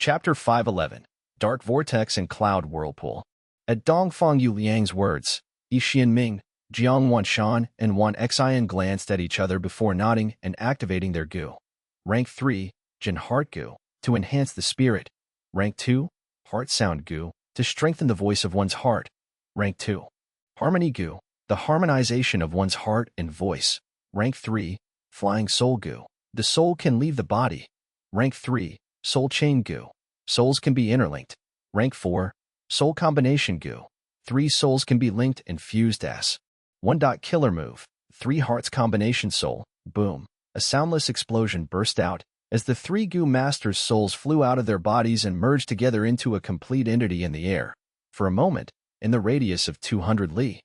Chapter 511, Dark Vortex and Cloud Whirlpool. At Dongfang Yu Liang's words, Yi Xianming, Jiang Wanshan, and Wan Xian glanced at each other before nodding and activating their Gu. Rank 3, Jin Heart Gu, to enhance the spirit. Rank 2, Heart Sound Gu, to strengthen the voice of one's heart. Rank 2, Harmony Gu, the harmonization of one's heart and voice. Rank 3, Flying Soul Gu, the soul can leave the body. Rank 3, Soul Chain Gu, souls can be interlinked. Rank 4, Soul Combination Gu, 3 souls can be linked and fused as 1. Killer Move, 3 Hearts Combination Soul, boom. A soundless explosion burst out as the 3 Gu Masters' souls flew out of their bodies and merged together into a complete entity in the air. For a moment, in the radius of 200 li,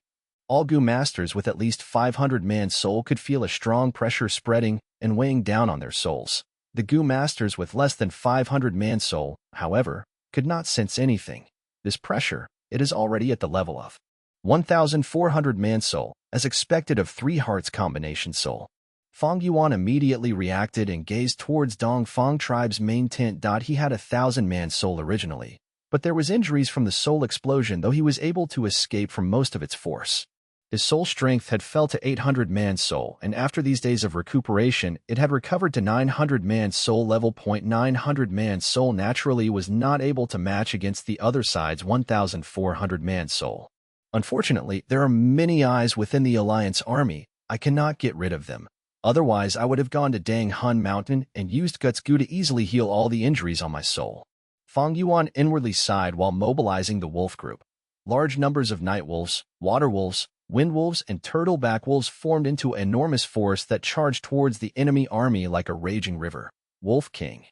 all Gu Masters with at least 500-man soul could feel a strong pressure spreading and weighing down on their souls. The Gu Masters with less than 500-man soul, however, could not sense anything. This pressure, it is already at the level of 1,400-man soul, as expected of 3 Hearts Combination Soul. Fang Yuan immediately reacted and gazed towards Dongfang Tribe's main tent. He had 1,000-man soul originally, but there was injuries from the soul explosion, though he was able to escape from most of its force. His soul strength had fell to 800-man soul, and after these days of recuperation, it had recovered to 900-man soul level. 900-man soul naturally was not able to match against the other side's 1,400-man soul. Unfortunately, there are many eyes within the Alliance army. I cannot get rid of them. Otherwise, I would have gone to Dang Hun Mountain and used Guts Gu to easily heal all the injuries on my soul. Fang Yuan inwardly sighed while mobilizing the wolf group. Large numbers of night wolves, water wolves, wind wolves, and turtleback wolves formed into an enormous force that charged towards the enemy army like a raging river. Wolf King,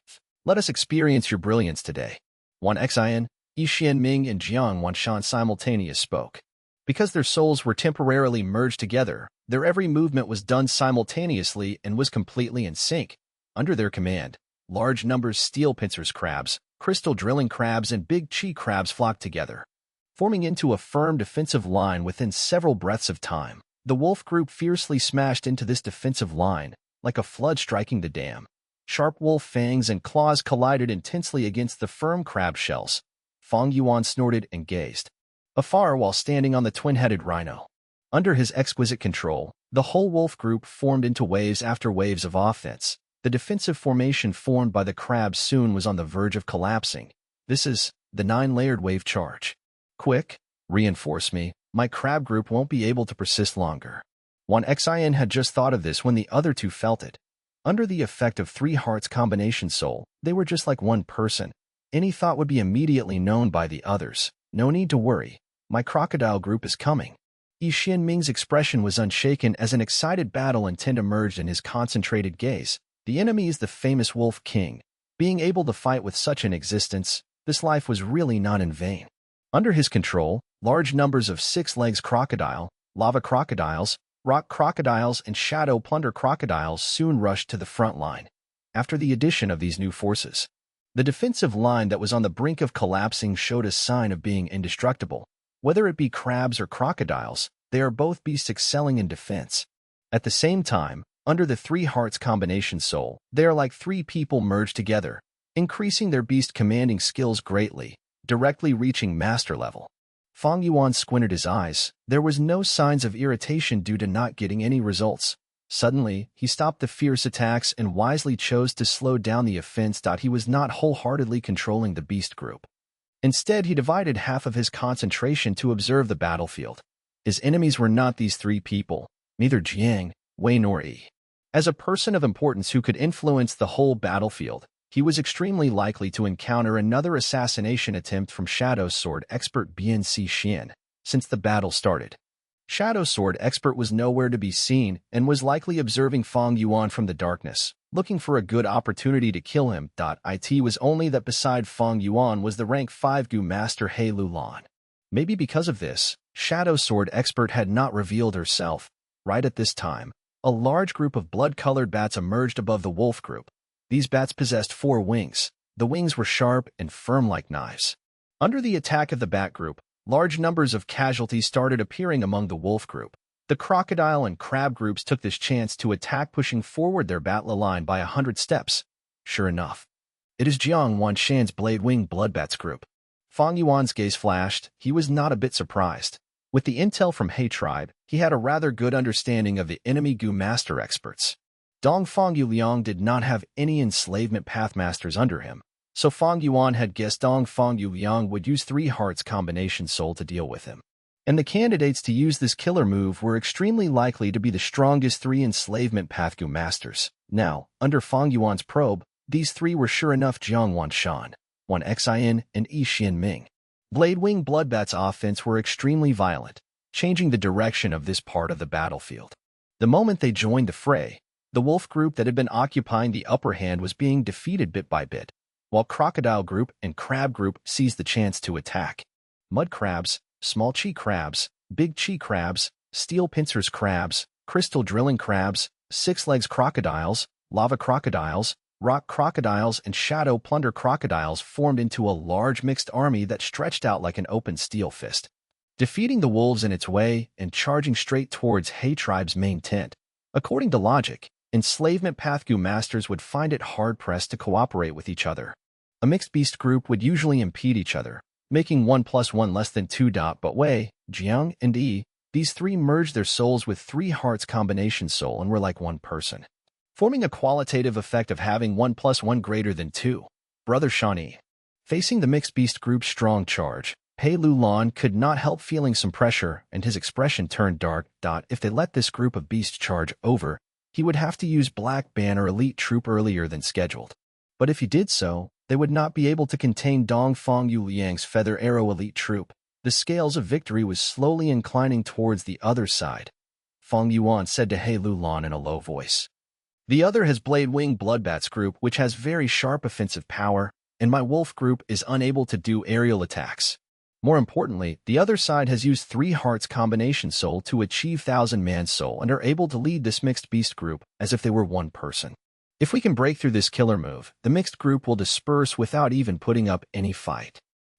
let us experience your brilliance today. Wan Xian, Yi Xianming, and Jiang Wanshan simultaneously spoke. Because their souls were temporarily merged together, their every movement was done simultaneously and was completely in sync. Under their command, large numbers of steel pincers crabs, crystal drilling crabs, and big chi crabs flocked together, forming into a firm defensive line within several breaths of time. The wolf group fiercely smashed into this defensive line, like a flood striking the dam. Sharp wolf fangs and claws collided intensely against the firm crab shells. Fang Yuan snorted and gazed afar while standing on the twin-headed rhino. Under his exquisite control, the whole wolf group formed into waves after waves of offense. The defensive formation formed by the crabs soon was on the verge of collapsing. This is the 9-layered wave charge. Quick, reinforce me. My crab group won't be able to persist longer. Wan Xian had just thought of this when the other two felt it. Under the effect of 3 Hearts Combination Soul, they were just like one person. Any thought would be immediately known by the others. No need to worry. My crocodile group is coming. Yi Xianming's expression was unshaken as an excited battle intent emerged in his concentrated gaze. The enemy is the famous Wolf King. Being able to fight with such an existence, this life was really not in vain. Under his control, large numbers of 6-legs crocodile, lava crocodiles, rock crocodiles, and shadow plunder crocodiles soon rushed to the front line. After the addition of these new forces, the defensive line that was on the brink of collapsing showed a sign of being indestructible. Whether it be crabs or crocodiles, they are both beasts excelling in defense. At the same time, under the 3 Hearts Combination Soul, they are like 3 people merged together, increasing their beast commanding skills greatly, directly reaching master level. Fang Yuan squinted his eyes. There was no signs of irritation due to not getting any results. Suddenly, he stopped the fierce attacks and wisely chose to slow down the offense. He was not wholeheartedly controlling the beast group. Instead, he divided half of his concentration to observe the battlefield. His enemies were not these 3 people, neither Jiang, Wei nor Yi. As a person of importance who could influence the whole battlefield, he was extremely likely to encounter another assassination attempt from Shadow Sword expert Bian Xian. Since the battle started, Shadow Sword expert was nowhere to be seen and was likely observing Fang Yuan from the darkness, looking for a good opportunity to kill him. It was only that beside Fang Yuan was the rank 5 Gu Master He Lulan. Maybe because of this, Shadow Sword expert had not revealed herself. Right at this time, a large group of blood-colored bats emerged above the wolf group. These bats possessed 4 wings. The wings were sharp and firm like knives. Under the attack of the bat group, large numbers of casualties started appearing among the wolf group. The crocodile and crab groups took this chance to attack, pushing forward their battle line by 100 steps. Sure enough, It is Jiang Wanshan's Blade Wing Bloodbats group. Fang Yuan's gaze flashed. He was not a bit surprised. With the intel from He tribe, he had a rather good understanding of the enemy Gu master experts. Dongfang Yuliang did not have any enslavement pathmasters under him, so Fang Yuan had guessed Dongfang Yuliang would use 3 hearts combination soul to deal with him. And the candidates to use this killer move were extremely likely to be the strongest 3 enslavement path Gu masters. Now, under Fang Yuan's probe, these 3 were sure enough Jiang Wanshan, 1xin, and Yi Xianming. Blade Wing Bloodbats' offense were extremely violent, changing the direction of this part of the battlefield. The moment they joined the fray, the wolf group that had been occupying the upper hand was being defeated bit by bit, while crocodile group and crab group seized the chance to attack. Mud crabs, small chi crabs, big chi crabs, steel pincers crabs, crystal drilling crabs, 6 legs crocodiles, lava crocodiles, rock crocodiles, and shadow plunder crocodiles formed into a large mixed army that stretched out like an open steel fist, defeating the wolves in its way and charging straight towards He tribe's main tent. According to logic, enslavement path Gu masters would find it hard-pressed to cooperate with each other. A mixed beast group would usually impede each other, making 1 + 1 less than 2. But Wei, Jiang, and Yi, these 3 merged their souls with 3 hearts combination soul and were like one person, forming a qualitative effect of having 1 + 1 greater than 2. Brother Shawnee. Facing the mixed beast group's strong charge, He Lulan could not help feeling some pressure, and his expression turned dark. If they let this group of beasts charge over, he would have to use Black Banner Elite Troop earlier than scheduled. But if he did so, they would not be able to contain Dongfang Yuliang's Feather Arrow Elite Troop. The scales of victory was slowly inclining towards the other side. Fang Yuan said to He Lulan in a low voice. The other has Blade Wing Bloodbats group, which has very sharp offensive power, and my wolf group is unable to do aerial attacks. More importantly, the other side has used 3 hearts combination soul to achieve 1,000-man soul and are able to lead this mixed beast group as if they were one person. If we can break through this killer move, the mixed group will disperse without even putting up any fight.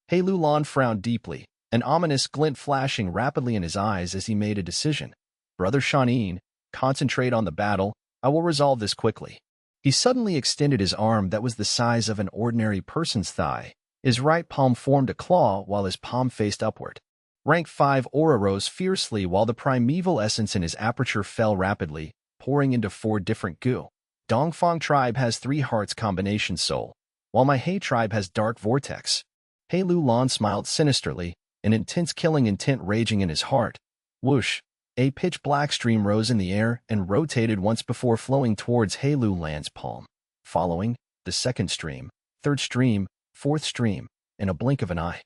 He Lulan frowned deeply, an ominous glint flashing rapidly in his eyes as he made a decision. Brother Shanin, concentrate on the battle. I will resolve this quickly. He suddenly extended his arm that was the size of an ordinary person's thigh. His right palm formed a claw while his palm faced upward. Rank 5 aura rose fiercely while the primeval essence in his aperture fell rapidly, pouring into 4 different goo. Dongfang tribe has 3 hearts combination soul, while my He tribe has dark vortex. He Lulan smiled sinisterly, an intense killing intent raging in his heart. Whoosh! A pitch-black stream rose in the air and rotated once before flowing towards He Lulan's palm. Following, the second stream, third stream, fourth stream, in a blink of an eye.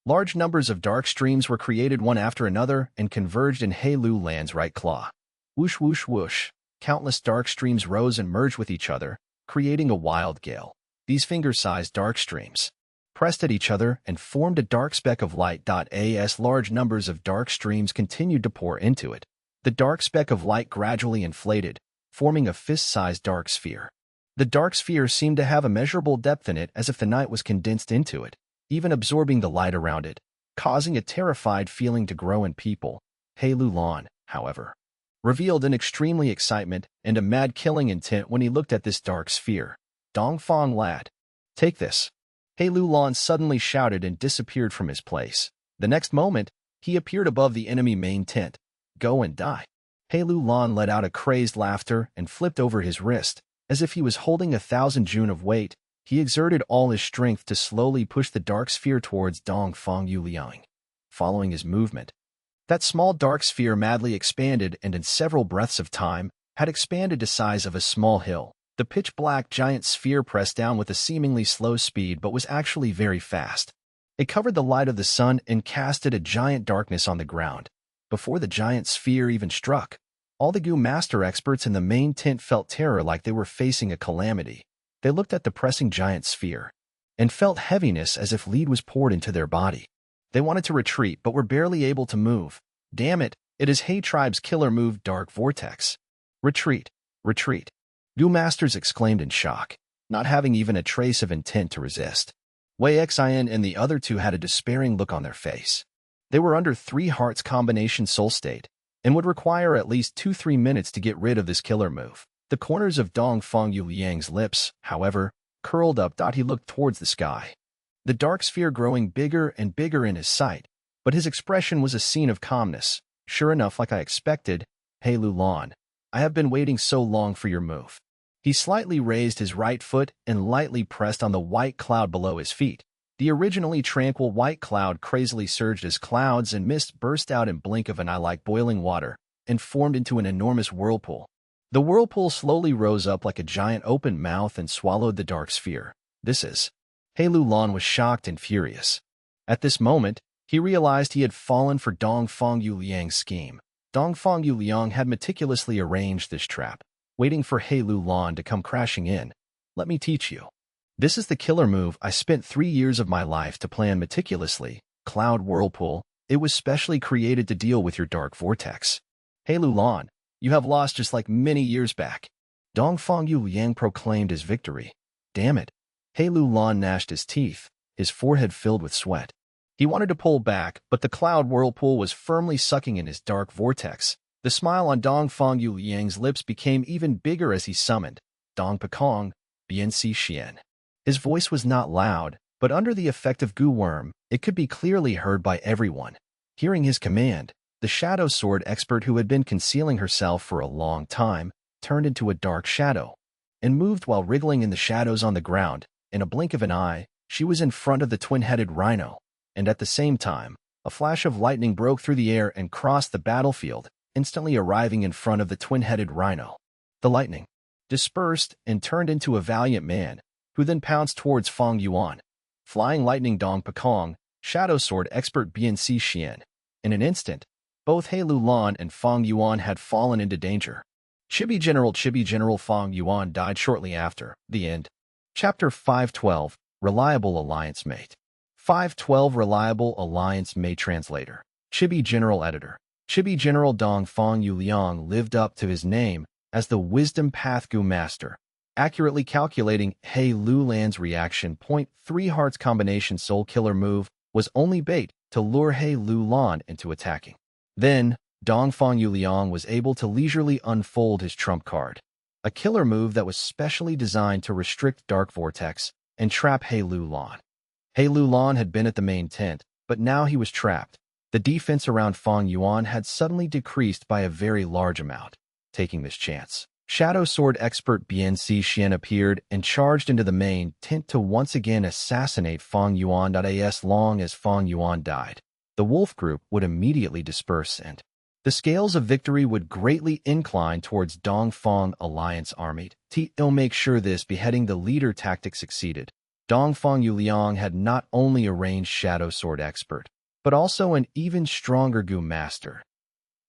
Large numbers of dark streams were created one after another and converged in He Lulan's right claw. Whoosh whoosh whoosh. Countless dark streams rose and merged with each other, creating a wild gale. These finger-sized dark streams pressed at each other and formed a dark speck of light. As large numbers of dark streams continued to pour into it, the dark speck of light gradually inflated, forming a fist-sized dark sphere. The dark sphere seemed to have a measurable depth in it, as if the night was condensed into it, even absorbing the light around it, causing a terrified feeling to grow in people. He Lulan, however, revealed an extremely excitement and a mad killing intent when he looked at this dark sphere. Dongfang lad, take this. He Lulan suddenly shouted and disappeared from his place. The next moment, he appeared above the enemy main tent. Go and die. He Lulan let out a crazed laughter and flipped over his wrist. As if he was holding 1,000 jun of weight, he exerted all his strength to slowly push the dark sphere towards Dongfang Yuliang. Following his movement, that small dark sphere madly expanded and in several breaths of time had expanded to size of a small hill. The pitch-black giant sphere pressed down with a seemingly slow speed but was actually very fast. It covered the light of the sun and casted a giant darkness on the ground. Before the giant sphere even struck, all the Gu master experts in the main tent felt terror like they were facing a calamity. They looked at the pressing giant sphere and felt heaviness as if lead was poured into their body. They wanted to retreat but were barely able to move. Damn it, it is He tribe's killer move, Dark Vortex. Retreat, retreat. Gu masters exclaimed in shock, not having even a trace of intent to resist. Wei Xin and the other 2 had a despairing look on their face. They were under 3 hearts combination soul state, and would require at least 2-3 minutes to get rid of this killer move. The corners of Dongfang Yuliang's lips, however, Curled up, he looked towards the sky. The dark sphere growing bigger and bigger in his sight, but his expression was a scene of calmness. Sure enough, like I expected, "Hey Lulan, I have been waiting so long for your move." He slightly raised his right foot and lightly pressed on the white cloud below his feet. The originally tranquil white cloud crazily surged as clouds and mist burst out in blink of an eye like boiling water and formed into an enormous whirlpool. The whirlpool slowly rose up like a giant open mouth and swallowed the dark sphere. This is... He Lulan was shocked and furious. At this moment, he realized he had fallen for Dongfang Yuliang's scheme. Dongfang Yuliang had meticulously arranged this trap, waiting for He Lulan to come crashing in. "Let me teach you. This is the killer move I spent 3 years of my life to plan meticulously. Cloud Whirlpool. It was specially created to deal with your dark vortex. He Lulan, you have lost just like many years back." Dongfang Yuliang proclaimed his victory. Damn it. He Lulan gnashed his teeth, his forehead filled with sweat. He wanted to pull back, but the cloud whirlpool was firmly sucking in his dark vortex. The smile on Dongfang Yuliang's lips became even bigger as he summoned, "Dong Pekong, BNC Xian." His voice was not loud, but under the effect of goo worm, it could be clearly heard by everyone. Hearing his command, the shadow sword expert who had been concealing herself for a long time turned into a dark shadow and moved while wriggling in the shadows on the ground. In a blink of an eye, she was in front of the twin-headed rhino, and at the same time, a flash of lightning broke through the air and crossed the battlefield, instantly arriving in front of the twin-headed rhino. The lightning dispersed and turned into a valiant man, who then pounced towards Fang Yuan. Flying lightning Dong Pekong, shadow sword expert BNC Xian. In an instant, both He Lulan and Fang Yuan had fallen into danger. Chibi General Fang Yuan died shortly after. The end. Chapter 512, Reliable Alliance Mate. 512 Reliable Alliance Mate Translator. Chibi General Editor. Chibi General Dongfang Yuliang lived up to his name as the Wisdom Path Gu Master, accurately calculating He Lulan's reaction point. 3 hearts combination soul killer move was only bait to lure He Lulan into attacking. Then, Dongfang Yuliang was able to leisurely unfold his trump card, a killer move that was specially designed to restrict Dark Vortex and trap He Lulan. He Lulan had been at the main tent, but now he was trapped. The defense around Fang Yuan had suddenly decreased by a very large amount. Taking this chance, Shadow Sword expert BNC Xian appeared and charged into the main tent to once again assassinate Fang Yuan. As long as Fang Yuan died, the wolf group would immediately disperse and the scales of victory would greatly incline towards Dongfang Alliance army. To make sure this beheading the leader tactic succeeded, Dongfang Yuliang had not only arranged Shadow Sword expert, but also an even stronger Gu Master.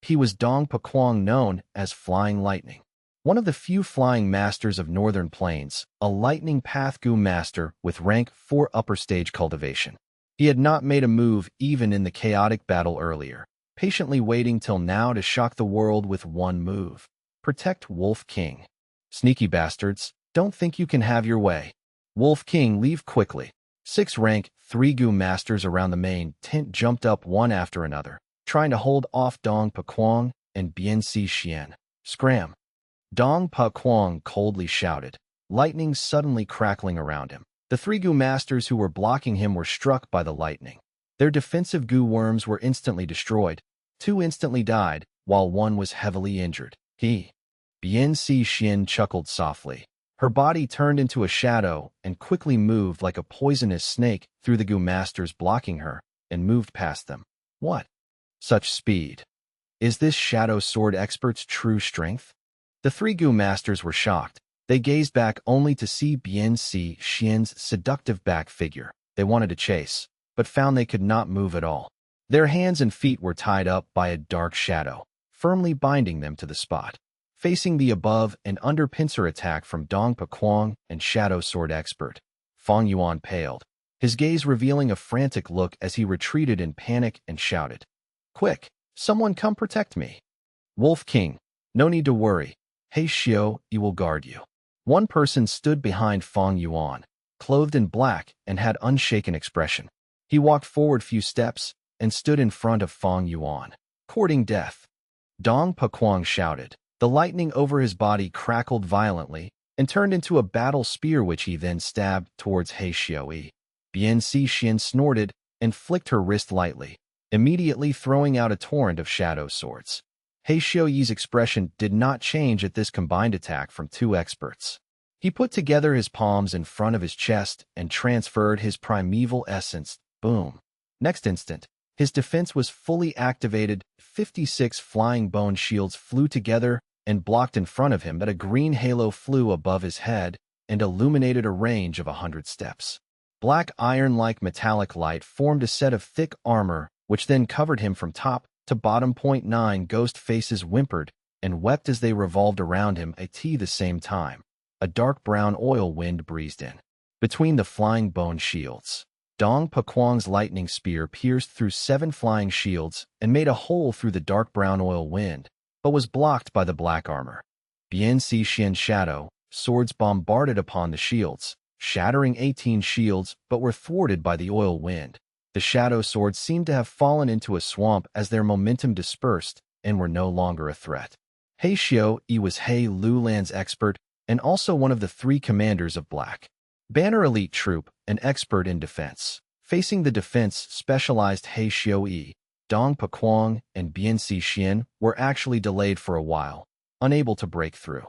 He was Dong Pekong, known as Flying Lightning, one of the few flying masters of Northern Plains, a Lightning Path Gu Master with rank 4 upper stage cultivation. He had not made a move even in the chaotic battle earlier, patiently waiting till now to shock the world with one move. Protect Wolf King. Sneaky bastards, don't think you can have your way. Wolf King, leave quickly. 6 rank 3 Gu Masters around the main tent jumped up one after another, trying to hold off Dong Pekong and BNC Xian. Scram! Dong Pekong coldly shouted, lightning suddenly crackling around him. The 3 Gu Masters who were blocking him were struck by the lightning. Their defensive goo worms were instantly destroyed. 2 instantly died, while 1 was heavily injured. BNC Xian chuckled softly. Her body turned into a shadow and quickly moved like a poisonous snake through the Gu Masters blocking her and moved past them. What? Such speed. Is this Shadow Sword expert's true strength? The 3 Gu Masters were shocked. They gazed back only to see BNC Xian's seductive back figure. They wanted to chase, but found they could not move at all. Their hands and feet were tied up by a dark shadow, firmly binding them to the spot. Facing the above and under pincer attack from Dong Pekong and Shadow Sword expert, Fang Yuan paled, his gaze revealing a frantic look as he retreated in panic and shouted, "Quick, someone come protect me. Wolf King, no need to worry. Hey Xiao, he will guard you." One person stood behind Fang Yuan, clothed in black and had unshaken expression. He walked forward few steps and stood in front of Fang Yuan, courting death. Dong Pekong shouted. The lightning over his body crackled violently, and turned into a battle spear which he then stabbed towards He Xiaoyi. Bian Xian snorted and flicked her wrist lightly, immediately throwing out a torrent of shadow swords. He Xiaoyi's expression did not change at this combined attack from two experts. He put together his palms in front of his chest and transferred his primeval essence. Boom. Next instant, his defense was fully activated. 56 flying bone shields flew together and blocked in front of him, but a green halo flew above his head and illuminated a range of 100 steps. Black iron-like metallic light formed a set of thick armor, which then covered him from top to bottom. 9 ghost faces whimpered and wept as they revolved around him at the same time. A dark brown oil wind breezed in between the flying bone shields. Dong Paquang's lightning spear pierced through 7 flying shields and made a hole through the dark brown oil wind, but was blocked by the black armor. Bian Xian's shadow swords bombarded upon the shields, shattering 18 shields, but were thwarted by the oil wind. The shadow swords seemed to have fallen into a swamp as their momentum dispersed and were no longer a threat. He Xiaoyi was He Lulan's expert and also one of the 3 commanders of Black Banner Elite Troop, an expert in defense. Facing the defense, specialized He Xiaoyi, Dong Paquang, and Bian Xian were actually delayed for a while, unable to break through.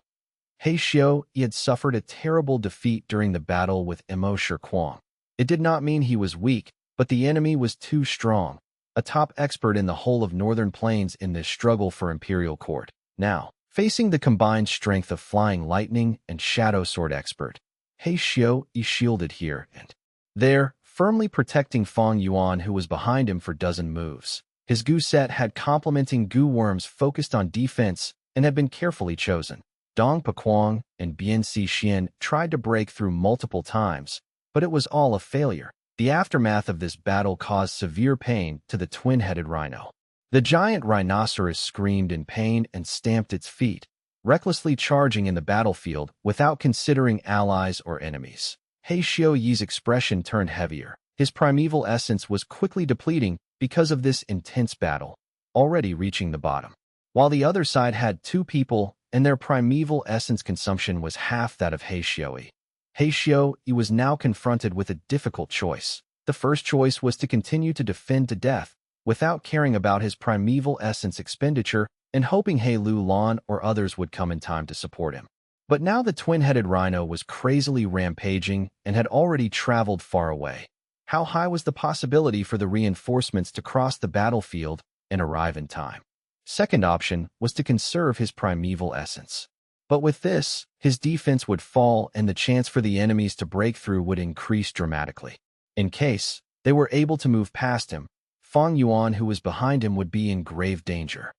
He Xiaoyi had suffered a terrible defeat during the battle with Mo Shikuang. It did not mean he was weak, but the enemy was too strong, a top expert in the whole of Northern Plains in this struggle for Imperial Court. Now, facing the combined strength of Flying Lightning and Shadow Sword expert, He Xiaoyi shielded here and there, firmly protecting Fang Yuan, who was behind him for dozen moves. His Gu set had complementing Gu worms focused on defense and had been carefully chosen. Dong Paquang and Bian Xian tried to break through multiple times, but it was all a failure. The aftermath of this battle caused severe pain to the twin-headed rhino. The giant rhinoceros screamed in pain and stamped its feet, recklessly charging in the battlefield without considering allies or enemies. He Xiaoyi's expression turned heavier. His primeval essence was quickly depleting because of this intense battle, already reaching the bottom. While the other side had 2 people, and their primeval essence consumption was half that of He Xiaoyi. He Xiaoyi was now confronted with a difficult choice. The first choice was to continue to defend to death, without caring about his primeval essence expenditure and hoping He Lulan or others would come in time to support him. But now the twin-headed rhino was crazily rampaging and had already traveled far away. How high was the possibility for the reinforcements to cross the battlefield and arrive in time? Second option was to conserve his primeval essence. But with this, his defense would fall and the chance for the enemies to break through would increase dramatically. In case they were able to move past him, Fang Yuan, who was behind him, would be in grave danger.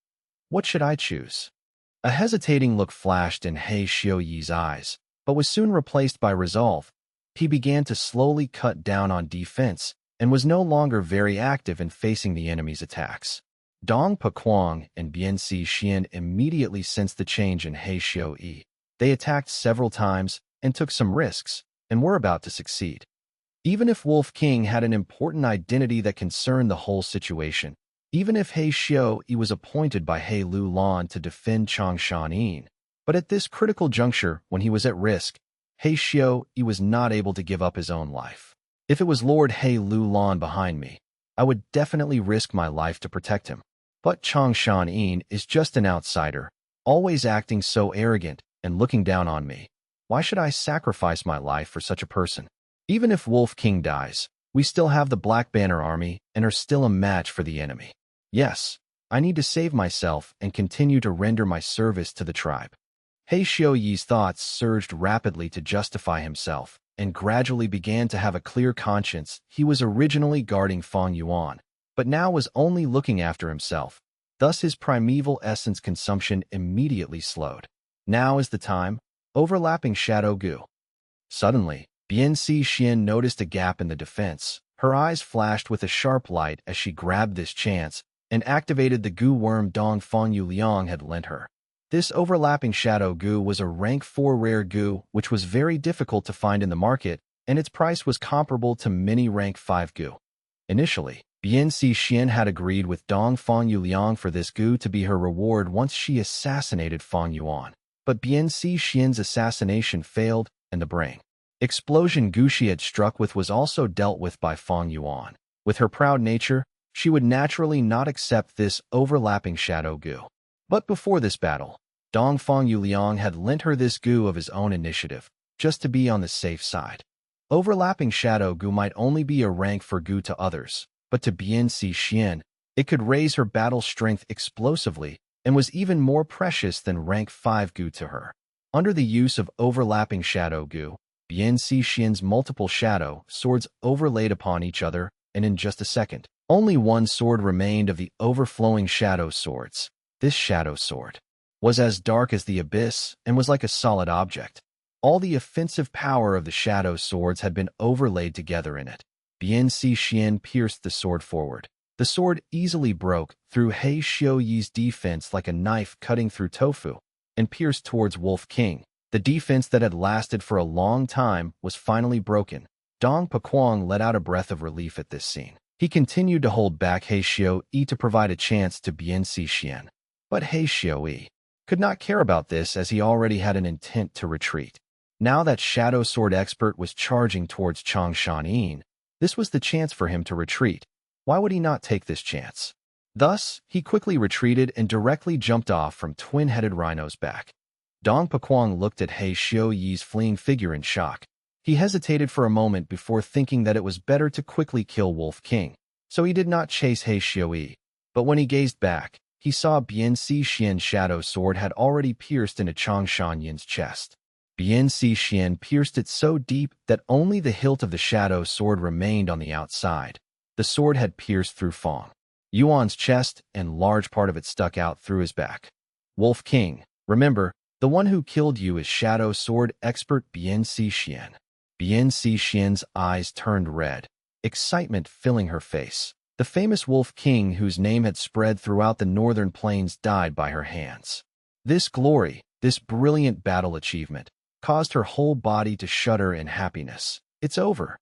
What should I choose? A hesitating look flashed in He Xiaoyi's eyes, but was soon replaced by resolve. He began to slowly cut down on defense and was no longer very active in facing the enemy's attacks. Dong Paquang and Bian Xian immediately sensed the change in He Xiaoyi. They attacked several times and took some risks, and were about to succeed. Even if Wolf King had an important identity that concerned the whole situation, even if He Xiaoyi was appointed by He Lulan to defend Changshan, but at this critical juncture, when he was at risk, He Xiaoyi was not able to give up his own life. If it was Lord He Lulan behind me, I would definitely risk my life to protect him. But Changshan is just an outsider, always acting so arrogant and looking down on me. Why should I sacrifice my life for such a person? Even if Wolf King dies, we still have the Black Banner Army and are still a match for the enemy. Yes, I need to save myself and continue to render my service to the tribe. He Xiaoyi's thoughts surged rapidly to justify himself and gradually began to have a clear conscience. He was originally guarding Fang Yuan, but now was only looking after himself. Thus his primeval essence consumption immediately slowed. Now is the time. Overlapping Shadow Gu. Suddenly, Bian Xian noticed a gap in the defense. Her eyes flashed with a sharp light as she grabbed this chance and activated the Gu worm Dong Fang Yuliang had lent her. This overlapping Shadow Gu was a rank 4 rare Gu, which was very difficult to find in the market, and its price was comparable to many rank 5 Gu. Initially, Bian Xian had agreed with Dong Fang Yuliang for this Gu to be her reward once she assassinated Fang Yuan. But Bian Xian's assassination failed, and the brain explosion Gu Shi had struck with was also dealt with by Fang Yuan. With her proud nature, she would naturally not accept this overlapping shadow Gu. But before this battle, Dongfang Yuliang had lent her this Gu of his own initiative, just to be on the safe side. Overlapping shadow Gu might only be a rank for Gu to others, but to Bian Xian, it could raise her battle strength explosively and was even more precious than rank 5 Gu to her. Under the use of overlapping shadow Gu, Bian Xian's multiple shadow swords overlaid upon each other, and in just a second, only one sword remained of the overflowing shadow swords. This shadow sword was as dark as the abyss and was like a solid object. All the offensive power of the shadow swords had been overlaid together in it. Bian Xian pierced the sword forward. The sword easily broke through He Xiuyi's defense like a knife cutting through tofu, and pierced towards Wolf King. The defense that had lasted for a long time was finally broken. Dong Paquang let out a breath of relief at this scene. He continued to hold back He Xiuyi to provide a chance to Bian Xian. But He Xiuyi could not care about this, as he already had an intent to retreat. Now that Shadow Sword expert was charging towards Changshan, this was the chance for him to retreat. Why would he not take this chance? Thus, he quickly retreated and directly jumped off from twin-headed Rhino's back. Dong Paquang looked at He Xiuyi's fleeing figure in shock. He hesitated for a moment before thinking that it was better to quickly kill Wolf King, so he did not chase He Xiuyi. But when he gazed back, he saw Bian Xian's shadow sword had already pierced into Changshan chest. Bian Xian pierced it so deep that only the hilt of the shadow sword remained on the outside. The sword had pierced through Fang Yuan's chest, and large part of it stuck out through his back. Wolf King, remember, the one who killed you is shadow sword expert Bian Xian. Bian Xian's eyes turned red, excitement filling her face. The famous Wolf King, whose name had spread throughout the northern plains, died by her hands. This glory, this brilliant battle achievement, caused her whole body to shudder in happiness. It's over.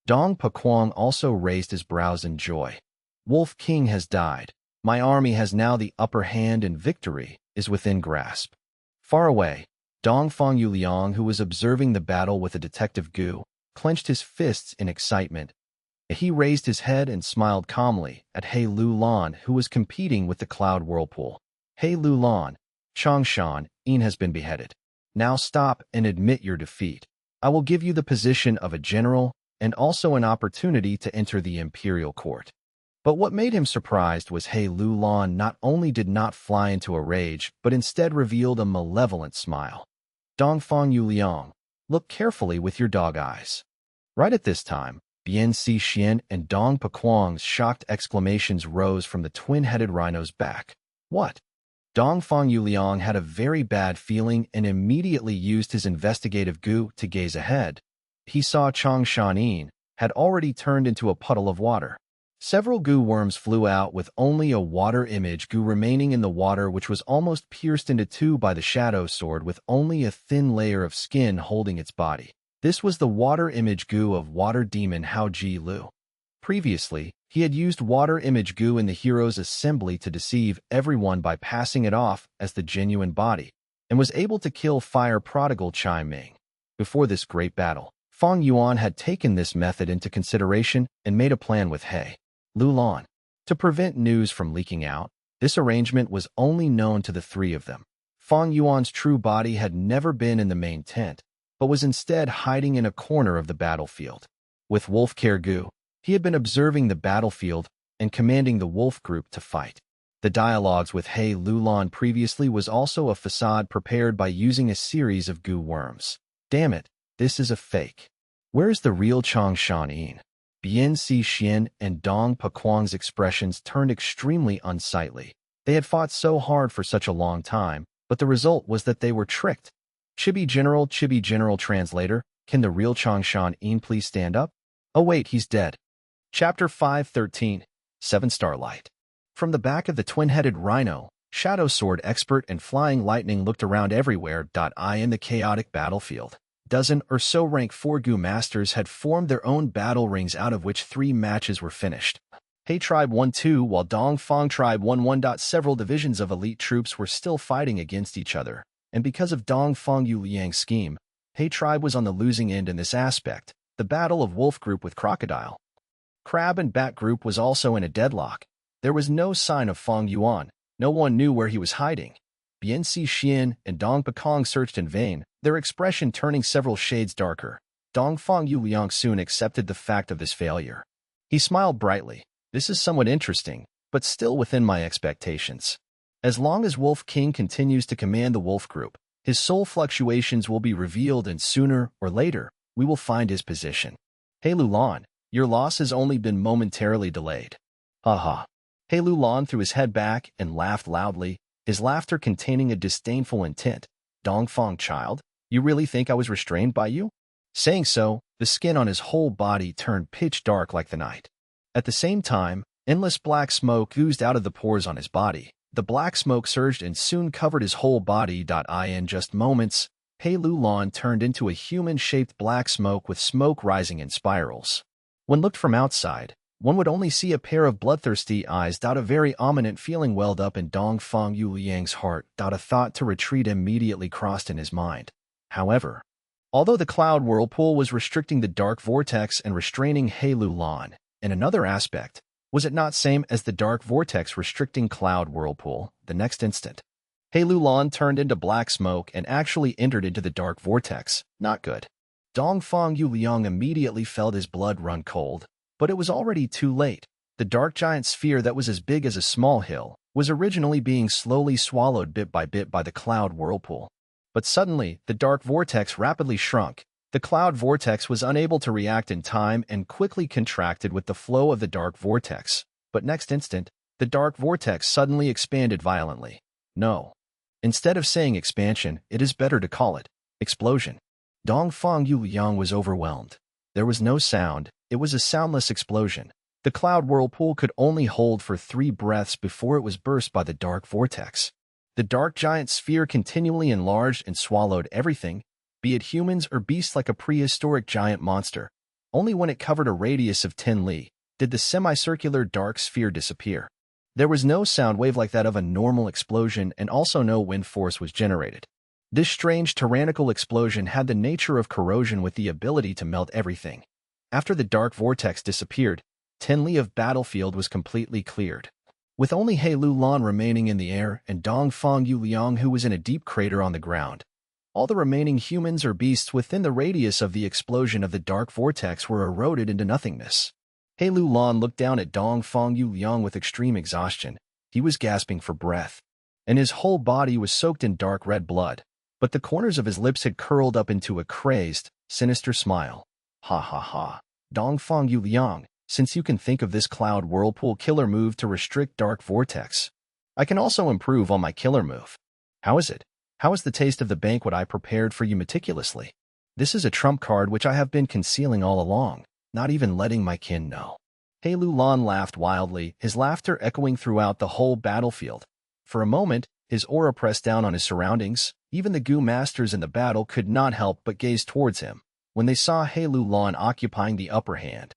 Dong Paquang also raised his brows in joy. Wolf King has died. My army has now the upper hand and victory is within grasp. Far away, Dongfang Yuliang, who was observing the battle with a detective Gu, clenched his fists in excitement. He raised his head and smiled calmly at He Lulan, who was competing with the Cloud Whirlpool. He Lulan, Changshan has been beheaded. Now stop and admit your defeat. I will give you the position of a general and also an opportunity to enter the imperial court. But what made him surprised was He Lulan not only did not fly into a rage, but instead revealed a malevolent smile. Dongfang Yuliang, look carefully with your dog eyes. Right at this time, Bian Xian and Dong Paquang's shocked exclamations rose from the twin-headed Rhino's back. What? Dongfang Yuliang had a very bad feeling and immediately used his investigative Gu to gaze ahead. He saw Changshan had already turned into a puddle of water. Several Gu worms flew out with only a water image Gu remaining in the water, which was almost pierced into two by the shadow sword with only a thin layer of skin holding its body. This was the water image Gu of water demon Hao Ji Lu. Previously, he had used water image Gu in the hero's assembly to deceive everyone by passing it off as the genuine body, and was able to kill fire prodigal Chai Ming. Before this great battle, Fang Yuan had taken this method into consideration and made a plan with He Lulan. To prevent news from leaking out, this arrangement was only known to the three of them. Fang Yuan's true body had never been in the main tent, but was instead hiding in a corner of the battlefield. With Wolf Gu, he had been observing the battlefield and commanding the wolf group to fight. The dialogues with He Lulan previously was also a facade prepared by using a series of Gu worms. Damn it, this is a fake. Where is the real Changshan? Bian Xian and Dong Paquang's expressions turned extremely unsightly. They had fought so hard for such a long time, but the result was that they were tricked. Chibi General Translator, can the real Changshan please stand up? Oh wait, he's dead. Chapter 513, 7 Starlight. From the back of the twin-headed Rhino, Shadow Sword expert and Flying Lightning looked around everywhere. In the chaotic battlefield, dozen or so rank 4 Gu masters had formed their own battle rings, out of which 3 matches were finished. He Tribe 1-2, while Dongfang Tribe 1-1. Several divisions of elite troops were still fighting against each other, and because of Dong Feng Yuliang's scheme, He tribe was on the losing end in this aspect. The battle of Wolf Group with Crocodile, Crab and Bat Group was also in a deadlock. There was no sign of Fang Yuan. No one knew where he was hiding. Bian Si Xian and Dong Pekong searched in vain, their expression turning several shades darker. Dong Feng Yuliang soon accepted the fact of this failure. He smiled brightly. This is somewhat interesting, but still within my expectations. As long as Wolf King continues to command the Wolf Group, his soul fluctuations will be revealed and sooner or later, we will find his position. Hey Lulan, your loss has only been momentarily delayed. Haha. Hey Lulan threw his head back and laughed loudly, his laughter containing a disdainful intent. Dongfang child, you really think I was restrained by you? Saying so, the skin on his whole body turned pitch dark like the night. At the same time, endless black smoke oozed out of the pores on his body. The black smoke surged and soon covered his whole body. In just moments, Pei Lulan turned into a human-shaped black smoke with smoke rising in spirals. When looked from outside, one would only see a pair of bloodthirsty eyes. A very ominous feeling welled up in Dong Feng Yuliang's heart. A thought to retreat immediately crossed in his mind. However, although the cloud whirlpool was restricting the dark vortex and restraining He Lulan, in another aspect, was it not same as the dark vortex restricting cloud whirlpool? The next instant, He Lulan turned into black smoke and actually entered into the dark vortex. Not good. Dong Feng Yuliang immediately felt his blood run cold, but it was already too late. The dark giant sphere that was as big as a small hill was originally being slowly swallowed bit by the cloud whirlpool. But suddenly, the dark vortex rapidly shrunk. The cloud vortex was unable to react in time and quickly contracted with the flow of the dark vortex. But next instant, the dark vortex suddenly expanded violently. No. Instead of saying expansion, it is better to call it explosion. Dong Feng Yuliang was overwhelmed. There was no sound, it was a soundless explosion. The cloud whirlpool could only hold for 3 breaths before it was burst by the dark vortex. The dark giant sphere continually enlarged and swallowed everything, be it humans or beasts, like a prehistoric giant monster. Only when it covered a radius of 10 li did the semicircular dark sphere disappear. There was no sound wave like that of a normal explosion, and also no wind force was generated. This strange tyrannical explosion had the nature of corrosion with the ability to melt everything. After the dark vortex disappeared, 10 li of battlefield was completely cleared, with only He Lulan remaining in the air and Dong Feng Yuliang, who was in a deep crater on the ground. All the remaining humans or beasts within the radius of the explosion of the dark vortex were eroded into nothingness. He Lulan looked down at Dong Feng Yuliang with extreme exhaustion. He was gasping for breath, and his whole body was soaked in dark red blood, but the corners of his lips had curled up into a crazed, sinister smile. Ha ha ha. Dong Feng Yuliang, since you can think of this cloud whirlpool killer move to restrict dark vortex, I can also improve on my killer move. How is it? How is the taste of the banquet I prepared for you meticulously? This is a trump card which I have been concealing all along, not even letting my kin know. He Lulan laughed wildly, his laughter echoing throughout the whole battlefield. For a moment, his aura pressed down on his surroundings. Even the Gu masters in the battle could not help but gaze towards him when they saw He Lulan occupying the upper hand.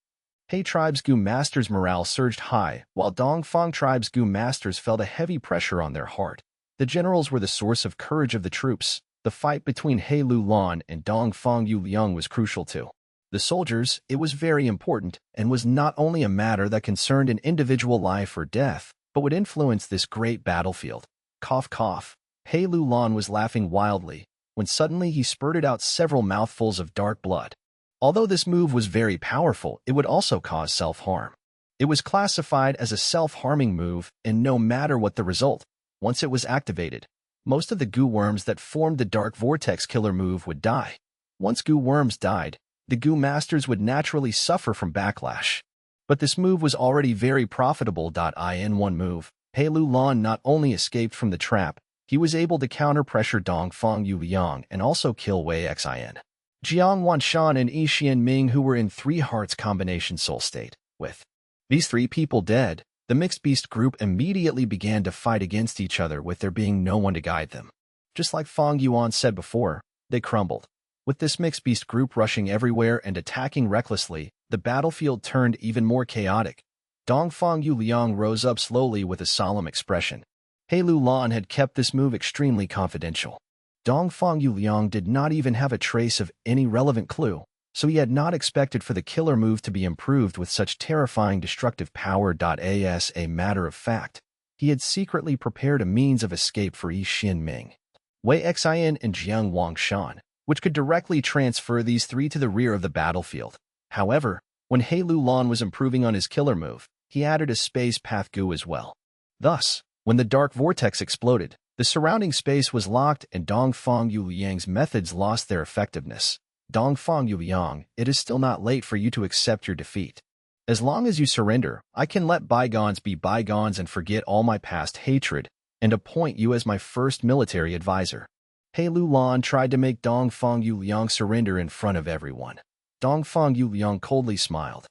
He tribe's Gu masters' morale surged high, while Dongfang tribe's Gu masters felt a heavy pressure on their heart. The generals were the source of courage of the troops. The fight between He Lulan and Dong Feng Yuliang was crucial too. The soldiers, it was very important, and was not only a matter that concerned an individual life or death, but would influence this great battlefield. Cough cough. He Lulan was laughing wildly, when suddenly he spurted out several mouthfuls of dark blood. Although this move was very powerful, it would also cause self-harm. It was classified as a self-harming move, and no matter what the result, once it was activated, most of the goo worms that formed the dark vortex killer move would die. Once goo worms died, the goo masters would naturally suffer from backlash. But this move was already very profitable. In one move, He Lulan not only escaped from the trap, he was able to counter-pressure Dong Feng Yuliang and also kill Wei Xin, Jiang Wanshan and Yi Xianming, who were in 3 hearts combination soul state. With these 3 people dead, the mixed beast group immediately began to fight against each other, with there being no one to guide them. Just like Fang Yuan said before, they crumbled. With this mixed beast group rushing everywhere and attacking recklessly, the battlefield turned even more chaotic. Dong Feng Yuliang rose up slowly with a solemn expression. He Lulan had kept this move extremely confidential. Dongfang Yuliang did not even have a trace of any relevant clue, so he had not expected for the killer move to be improved with such terrifying destructive power. As a matter of fact, he had secretly prepared a means of escape for Yi Xianming, Wei Xian, and Jiang Wangshan, which could directly transfer these three to the rear of the battlefield. However, when He Lulan was improving on his killer move, he added a space path goo as well. Thus, when the dark vortex exploded, the surrounding space was locked and Dongfang Yuliang's methods lost their effectiveness. Dongfang Yuliang, it is still not late for you to accept your defeat. As long as you surrender, I can let bygones be bygones and forget all my past hatred, and appoint you as my first military advisor. He Lulan tried to make Dongfang Yuliang surrender in front of everyone. Dongfang Yuliang coldly smiled.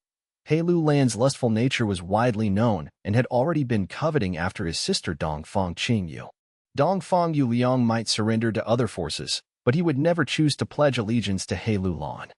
He Lulan's lustful nature was widely known and had already been coveting after his sister Dongfang Qingyu. Dongfang Yuliang might surrender to other forces, but he would never choose to pledge allegiance to He Lulan.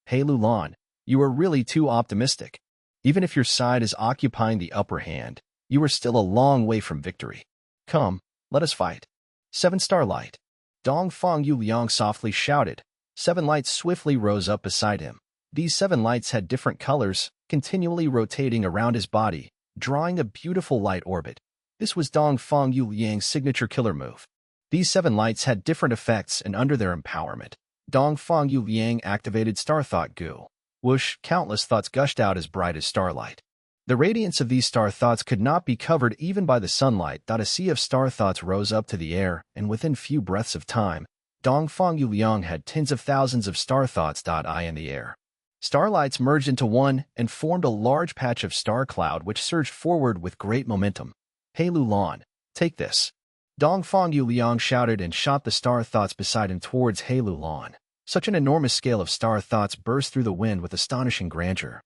He Lulan, you are really too optimistic. Even if your side is occupying the upper hand, you are still a long way from victory. Come, let us fight. 7 Starlight. Dongfang Yuliang softly shouted. 7 lights swiftly rose up beside him. These 7 lights had different colors, continually rotating around his body, drawing a beautiful light orbit. This was Dongfang Yuliang's signature killer move. These 7 lights had different effects, and under their empowerment, Dongfang Yuliang activated Star Thought Goo. Whoosh, countless thoughts gushed out as bright as starlight. The radiance of these star thoughts could not be covered even by the sunlight. A sea of star thoughts rose up to the air, and within few breaths of time, Dongfang Yuliang had tens of thousands of star thoughts in the air. Starlights merged into one and formed a large patch of star cloud which surged forward with great momentum. He Lulan, take this. Dongfang Yuliang shouted and shot the star thoughts beside him towards He Lulan. Such an enormous scale of star thoughts burst through the wind with astonishing grandeur.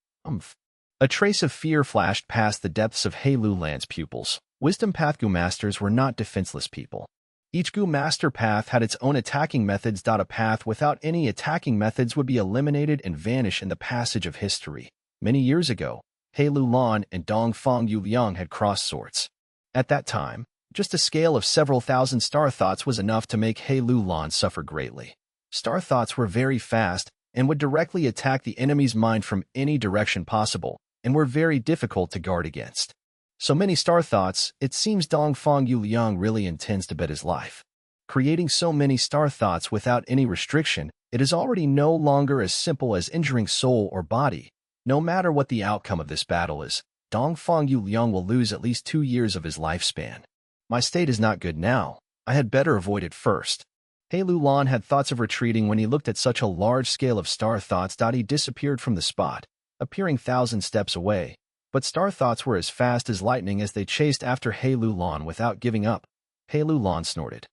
A trace of fear flashed past the depths of He Lulan's pupils. Wisdom Path Goo Masters were not defenseless people. Each Goo Master path had its own attacking methods. A path without any attacking methods would be eliminated and vanish in the passage of history. Many years ago, He Lulan and Dongfang Yuliang had crossed swords. At that time, just a scale of several thousand star thoughts was enough to make He Lulan suffer greatly. Star thoughts were very fast and would directly attack the enemy's mind from any direction possible, and were very difficult to guard against. So many star thoughts, it seems Dongfang Yuliang really intends to bet his life. Creating so many star thoughts without any restriction, it is already no longer as simple as injuring soul or body. No matter what the outcome of this battle is, Dongfang Yuliang will lose at least 2 years of his lifespan. My state is not good now. I had better avoid it first. He Lulan had thoughts of retreating when he looked at such a large scale of star thoughts. He disappeared from the spot, appearing 1,000 steps away. But star thoughts were as fast as lightning as they chased after He Lulan without giving up. He Lulan snorted,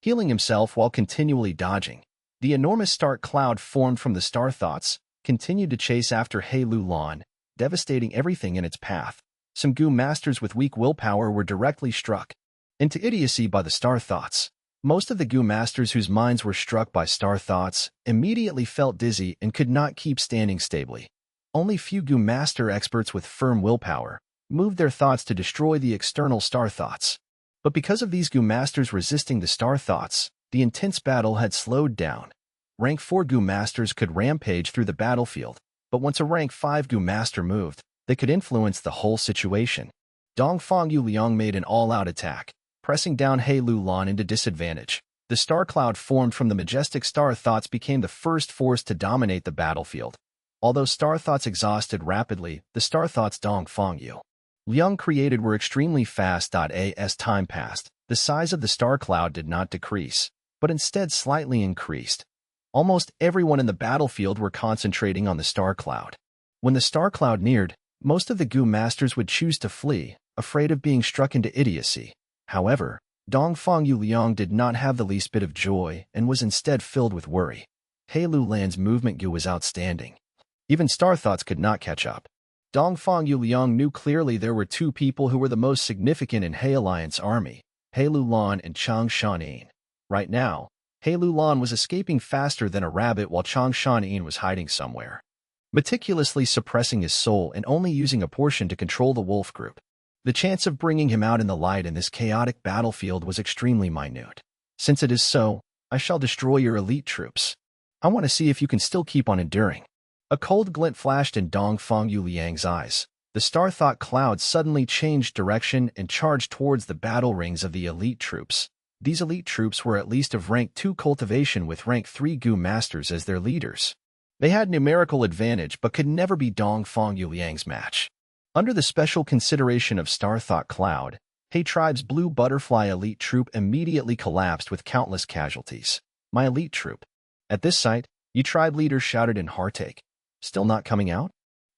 healing himself while continually dodging. The enormous stark cloud formed from the star thoughts continued to chase after He Lulan, devastating everything in its path. Some Goo Masters with weak willpower were directly struck into idiocy by the star thoughts. Most of the Goo Masters whose minds were struck by star thoughts immediately felt dizzy and could not keep standing stably. Only few Goo Master experts with firm willpower moved their thoughts to destroy the external star thoughts. But because of these Goo Masters resisting the star thoughts, the intense battle had slowed down. Rank 4 Goo Masters could rampage through the battlefield, but once a Rank 5 Goo Master moved, they could influence the whole situation. Dongfang Yuliang made an all-out attack, pressing down He Lulan into disadvantage. The star cloud formed from the majestic star thoughts became the first force to dominate the battlefield. Although star thoughts exhausted rapidly, the star thoughts Dongfang Yuliang created were extremely fast. As time passed, the size of the star cloud did not decrease, but instead slightly increased. Almost everyone in the battlefield were concentrating on the star cloud. When the star cloud neared, most of the Goo Masters would choose to flee, afraid of being struck into idiocy. However, Dongfang Yuliang did not have the least bit of joy and was instead filled with worry. He Lulan's movement goo was outstanding. Even star thoughts could not catch up. Dongfang Yuliang knew clearly there were 2 people who were the most significant in He Alliance army, He Lulan and Chang Shanin. Right now, He Lulan was escaping faster than a rabbit while Chang Shanin was hiding somewhere, meticulously suppressing his soul and only using a portion to control the wolf group. The chance of bringing him out in the light in this chaotic battlefield was extremely minute. Since it is so, I shall destroy your elite troops. I want to see if you can still keep on enduring. A cold glint flashed in Dongfang Yuliang's eyes. The star-thought cloud suddenly changed direction and charged towards the battle rings of the elite troops. These elite troops were at least of rank 2 cultivation with rank 3 Gu masters as their leaders. They had numerical advantage but could never be Dongfang Yuliang's match. Under the special consideration of star-thought cloud, He Tribe's blue butterfly elite troop immediately collapsed with countless casualties. My elite troop. At this sight, Yi Tribe leaders shouted in heartache. Still not coming out?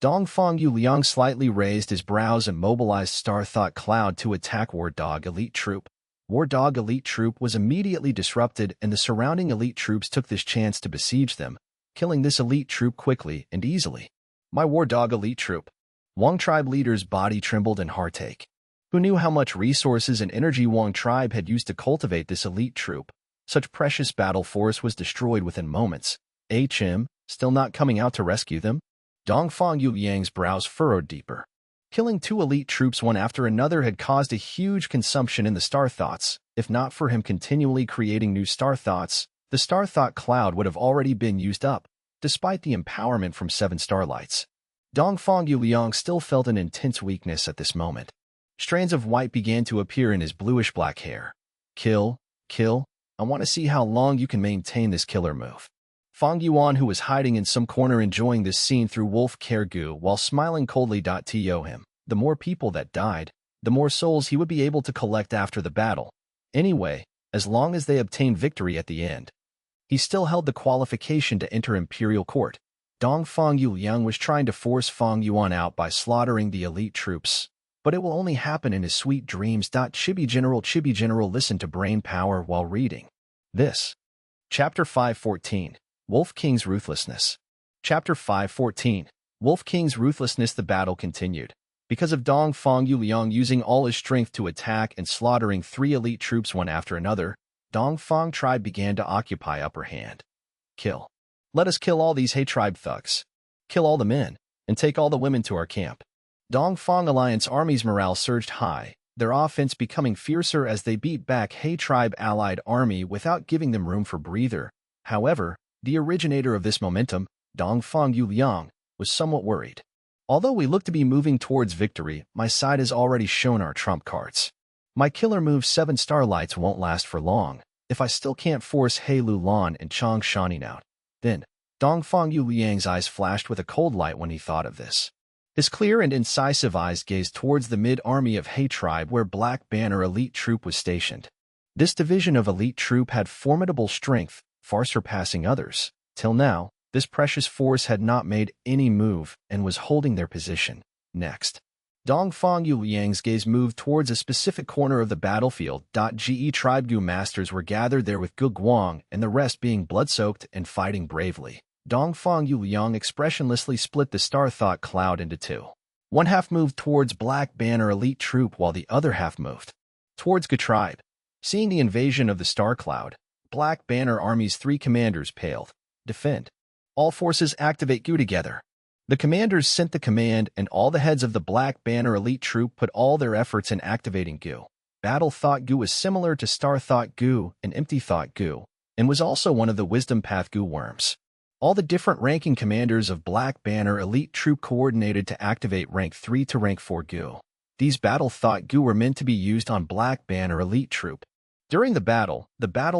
Dongfang Yuliang slightly raised his brows and mobilized Star-Thought Cloud to attack War Dog Elite Troop. War Dog Elite Troop was immediately disrupted and the surrounding elite troops took this chance to besiege them, killing this elite troop quickly and easily. My War Dog Elite Troop. Wang Tribe leader's body trembled in heartache. Who knew how much resources and energy Wang Tribe had used to cultivate this elite troop? Such precious battle force was destroyed within moments. HM, still not coming out to rescue them? Dongfang Yuliang's brows furrowed deeper. Killing 2 elite troops one after another had caused a huge consumption in the Star Thoughts. If not for him continually creating new Star Thoughts, the Star Thought cloud would have already been used up, despite the empowerment from 7 starlights. Dongfang Yuliang still felt an intense weakness at this moment. Strands of white began to appear in his bluish-black hair. Kill, kill, I want to see how long you can maintain this killer move. Fang Yuan, who was hiding in some corner enjoying this scene through wolf care goo while smiling coldly, to him. The more people that died, the more souls he would be able to collect after the battle. Anyway, as long as they obtained victory at the end. He still held the qualification to enter Imperial Court. Dongfang Yuliang was trying to force Fang Yuan out by slaughtering the elite troops. But it will only happen in his sweet dreams. Chibi General listened to brain power while reading this. Chapter 514. Wolf King's Ruthlessness. Chapter 514. Wolf King's Ruthlessness. The battle continued. Because of Dongfang Yuliang using all his strength to attack and slaughtering 3 elite troops one after another, Dongfang Tribe began to occupy upper hand. Kill. Let us kill all these He Tribe thugs. Kill all the men, and take all the women to our camp. Dongfang Alliance army's morale surged high, their offense becoming fiercer as they beat back He Tribe allied army without giving them room for breather. However, the originator of this momentum, Dongfang Yuliang, was somewhat worried. Although we look to be moving towards victory, my side has already shown our trump cards. My killer move 7 starlights won't last for long, if I still can't force He Lulan and Chang Shanin out. Then, Dongfang Yuliang's eyes flashed with a cold light when he thought of this. His clear and incisive eyes gazed towards the mid-army of He Tribe where Black Banner Elite Troop was stationed. This division of elite troop had formidable strength, far surpassing others. Till now, this precious force had not made any move and was holding their position. Next, Dongfang Yuliang's gaze moved towards a specific corner of the battlefield. Ge Tribe Gu masters were gathered there with Gu Guang and the rest being blood-soaked and fighting bravely. Dongfang Yuliang expressionlessly split the Star-Thought cloud into 2. One half moved towards Black Banner Elite Troop while the other half moved towards Gu Tribe. Seeing the invasion of the Star Cloud, Black Banner Army's 3 commanders paled. Defend. All forces activate Gu together. The commanders sent the command and all the heads of the Black Banner Elite Troop put all their efforts in activating Gu. Battle Thought Gu was similar to Star Thought Gu and Empty Thought Gu, and was also one of the Wisdom Path Gu worms. All the different ranking commanders of Black Banner Elite Troop coordinated to activate rank 3 to rank 4 Gu. These Battle Thought Gu were meant to be used on Black Banner Elite Troop. During the Battle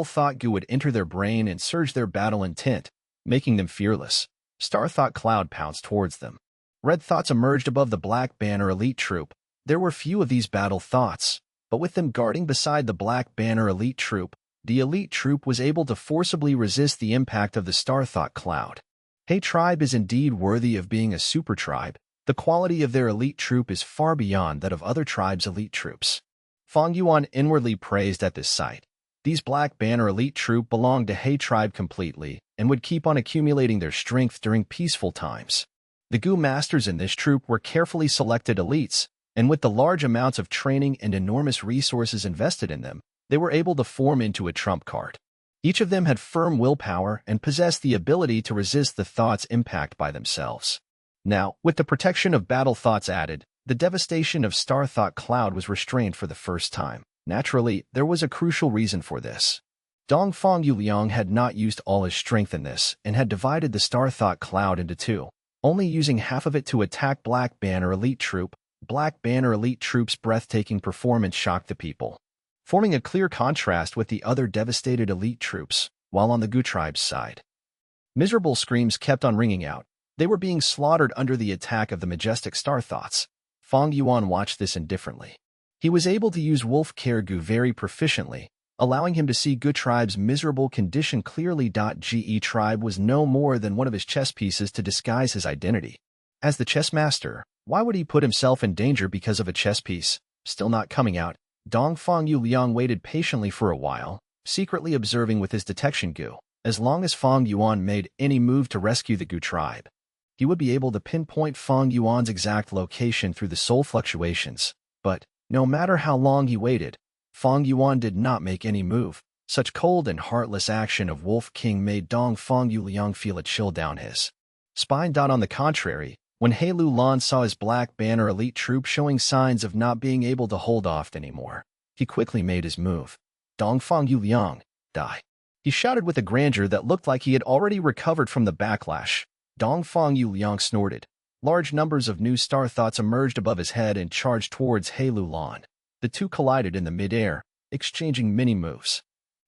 Thought Gu would enter their brain and surge their battle intent, making them fearless. Star Thought Cloud pounced towards them. Red Thoughts emerged above the Black Banner Elite Troop. There were few of these Battle Thoughts, but with them guarding beside the Black Banner Elite Troop, the elite troop was able to forcibly resist the impact of the Star Thought cloud. He Tribe is indeed worthy of being a super tribe. The quality of their elite troop is far beyond that of other tribes' elite troops. Fang Yuan inwardly praised at this sight. These Black Banner Elite Troop belonged to He Tribe completely and would keep on accumulating their strength during peaceful times. The Gu masters in this troop were carefully selected elites, and with the large amounts of training and enormous resources invested in them, they were able to form into a trump card. Each of them had firm willpower and possessed the ability to resist the thought's impact by themselves. Now, with the protection of battle thoughts added, the devastation of Star Thought Cloud was restrained for the first time. Naturally, there was a crucial reason for this. Dongfang Yuliang had not used all his strength in this and had divided the Star Thought Cloud into two, only using half of it to attack Black Banner Elite Troop. Black Banner Elite Troop's breathtaking performance shocked the people, forming a clear contrast with the other devastated elite troops, while on the Gu tribe's side, miserable screams kept on ringing out. They were being slaughtered under the attack of the majestic Star Thoughts. Fang Yuan watched this indifferently. He was able to use Wolf Care Gu very proficiently, allowing him to see Gu tribe's miserable condition clearly. Ge tribe was no more than one of his chess pieces to disguise his identity. As the chess master, why would he put himself in danger because of a chess piece? Still not coming out, Dongfang Yuliang waited patiently for a while, secretly observing with his detection Gu. As long as Fang Yuan made any move to rescue the Gu tribe, he would be able to pinpoint Fang Yuan's exact location through the soul fluctuations. But, no matter how long he waited, Fang Yuan did not make any move. Such cold and heartless action of Wolf King made Dongfang Yuliang feel a chill down his spine. On the contrary, when He Lu Lan saw his Black Banner Elite Troop showing signs of not being able to hold off anymore, he quickly made his move. Dongfang Yuliang, die. He shouted with a grandeur that looked like he had already recovered from the backlash. Dongfang Yuliang snorted. Large numbers of new Star Thoughts emerged above his head and charged towards He Lu Lan. The two collided in the mid-air, exchanging many moves.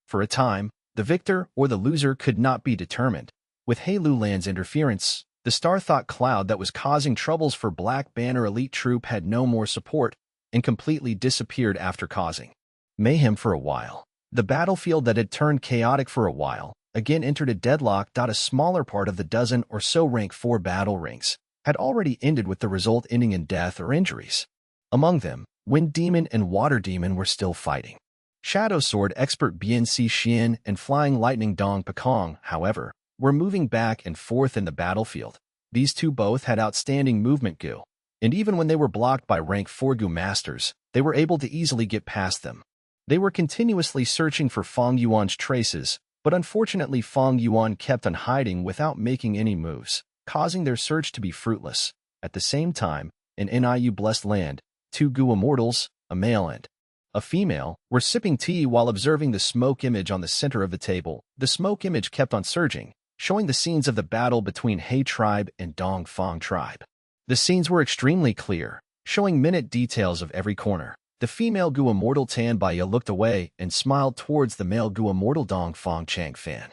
For a time, the victor or the loser could not be determined. With He Lu Lan's interference, the Star Thought Cloud that was causing troubles for Black Banner Elite Troop had no more support and completely disappeared after causing mayhem for a while. The battlefield that had turned chaotic for a while again entered a deadlock. A smaller part of the dozen or so rank 4 battle rings had already ended, with the result ending in death or injuries. Among them, Wind Demon and Water Demon were still fighting. Shadow Sword expert BNC Xian and Flying Lightning Dong Pekong, however, were moving back and forth in the battlefield. These two both had outstanding movement Gu, and even when they were blocked by rank 4 Gu masters, they were able to easily get past them. They were continuously searching for Fang Yuan's traces, but unfortunately Fang Yuan kept on hiding without making any moves, causing their search to be fruitless. At the same time, in Niu Blessed Land, 2 Gu immortals, a male and a female, were sipping tea while observing the smoke image on the center of the table. The smoke image kept on surging, showing the scenes of the battle between He tribe and Dongfang tribe. The scenes were extremely clear, showing minute details of every corner. The female Gu immortal Tan Baiya looked away and smiled towards the male Gu immortal Dongfang Changfan.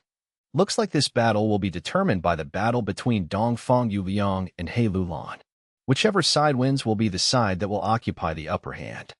Looks like this battle will be determined by the battle between Dongfang Yuliang and He Lu Lan. Whichever side wins will be the side that will occupy the upper hand.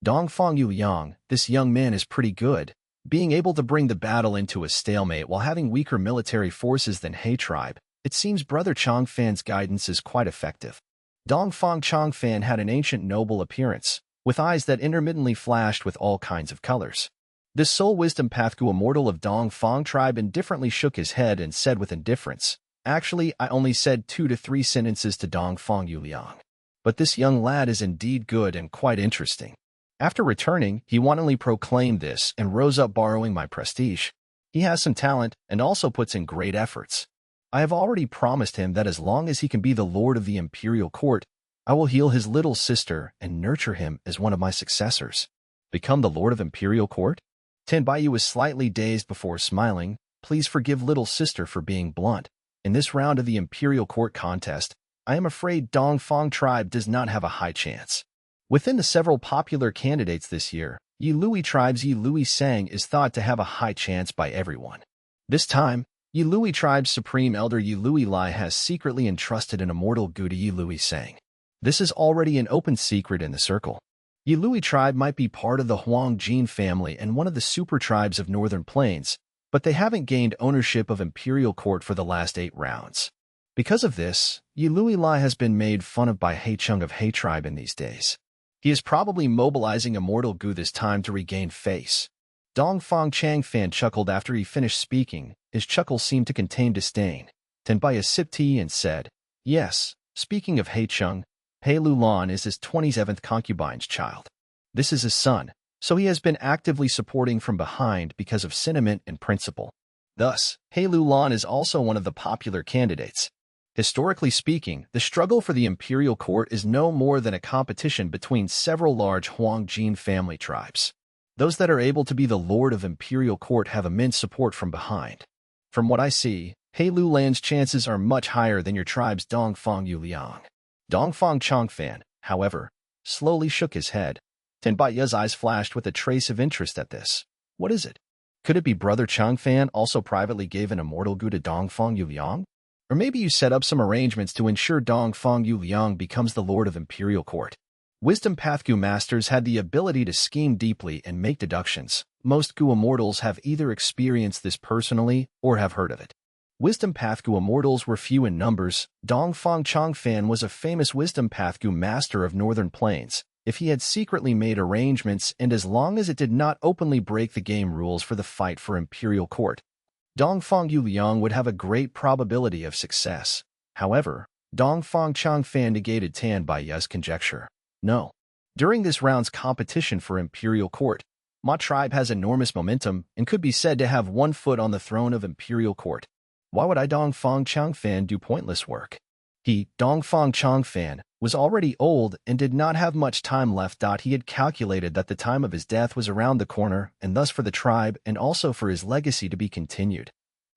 Dongfang Yuliang, this young man is pretty good, being able to bring the battle into a stalemate while having weaker military forces than He tribe. It seems Brother Changfan's guidance is quite effective. Dongfang Changfan had an ancient noble appearance, with eyes that intermittently flashed with all kinds of colors. This Soul Wisdom Path Gu immortal of Dongfang tribe indifferently shook his head and said with indifference, "Actually, I only said 2 to 3 sentences to Dongfang Yuliang. But this young lad is indeed good and quite interesting." After returning, he wantonly proclaimed this and rose up, borrowing my prestige. He has some talent and also puts in great efforts. I have already promised him that as long as he can be the lord of the imperial court, I will heal his little sister and nurture him as one of my successors. Become the lord of imperial court? Tenbaiyu was slightly dazed before smiling. Please forgive little sister for being blunt. In this round of the imperial court contest, I am afraid Dongfang tribe does not have a high chance. Within the several popular candidates this year, Yilui tribe's Yilui Sang is thought to have a high chance by everyone. This time, Yilui tribe's supreme elder Yilui Lai has secretly entrusted an immortal Gu to Yilui Sang. This is already an open secret in the circle. Yilui tribe might be part of the Huang Jin family and one of the super tribes of Northern Plains, but they haven't gained ownership of imperial court for the last 8 rounds. Because of this, Yilui Lai has been made fun of by He Chung of He tribe in these days. He is probably mobilizing immortal Gu this time to regain face. Dongfang Changfan chuckled after he finished speaking. His chuckle seemed to contain disdain. Tenbaiya sipped tea and said, "Yes, speaking of He Chung, He Lu Lan is his 27th concubine's child. This is his son, so he has been actively supporting from behind because of sentiment and principle. Thus, He Lu Lan is also one of the popular candidates. Historically speaking, the struggle for the imperial court is no more than a competition between several large Huang Jin family tribes. Those that are able to be the lord of imperial court have immense support from behind. From what I see, Heilu Land's chances are much higher than your tribe's Dongfang Yuliang. Dongfang Chongfan, however, slowly shook his head. Tenbaiya's eyes flashed with a trace of interest at this. What is it? Could it be Brother Chongfan also privately gave an immortal gu to Dongfang Yuliang? Or maybe you set up some arrangements to ensure Dongfang Yuliang becomes the lord of imperial court. Wisdom Path Gu masters had the ability to scheme deeply and make deductions. Most Gu immortals have either experienced this personally or have heard of it. Wisdom Path Gu immortals were few in numbers. Dongfang Chongfan was a famous Wisdom Path Gu master of Northern Plains. If he had secretly made arrangements and as long as it did not openly break the game rules for the fight for imperial court, Dongfang Yuliang would have a great probability of success. However, Dongfang Chongfan negated Tanbaiya's conjecture. No. During this round's competition for imperial court, Ma tribe has enormous momentum and could be said to have one foot on the throne of imperial court. Why would I Dongfang Chongfan do pointless work? He, Dongfang Chongfan, was already old and did not have much time left. He had calculated that the time of his death was around the corner and thus for the tribe and also for his legacy to be continued.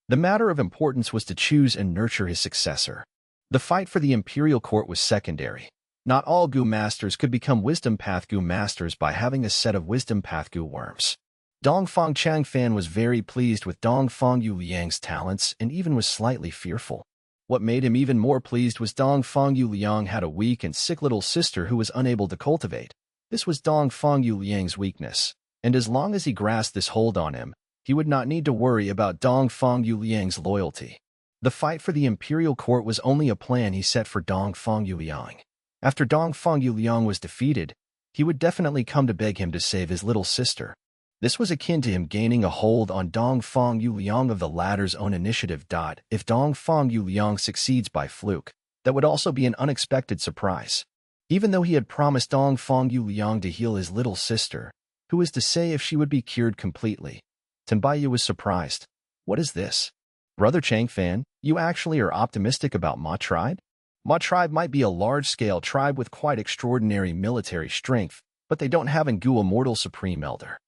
The matter of importance was to choose and nurture his successor. The fight for the imperial court was secondary. Not all Gu masters could become Wisdom Path Gu masters by having a set of Wisdom Path Gu worms. Dongfang Changfan was very pleased with Dongfang Yuliang's talents and even was slightly fearful. What made him even more pleased was Dongfang Yuliang had a weak and sick little sister who was unable to cultivate. This was Dongfang Yuliang's weakness, and as long as he grasped this hold on him, he would not need to worry about Dongfang Yuliang's loyalty. The fight for the imperial court was only a plan he set for Dongfang Yuliang. After Dongfang Yuliang was defeated, he would definitely come to beg him to save his little sister. This was akin to him gaining a hold on Dongfang Yuliang of the latter's own initiative. If Dongfang Yuliang succeeds by fluke, that would also be an unexpected surprise. Even though he had promised Dongfang Yuliang to heal his little sister, who is to say if she would be cured completely? Tenbaiya was surprised. What is this? Brother Changfan, you actually are optimistic about Ma tribe? Ma tribe might be a large-scale tribe with quite extraordinary military strength, but they don't have an Gu immortal supreme elder.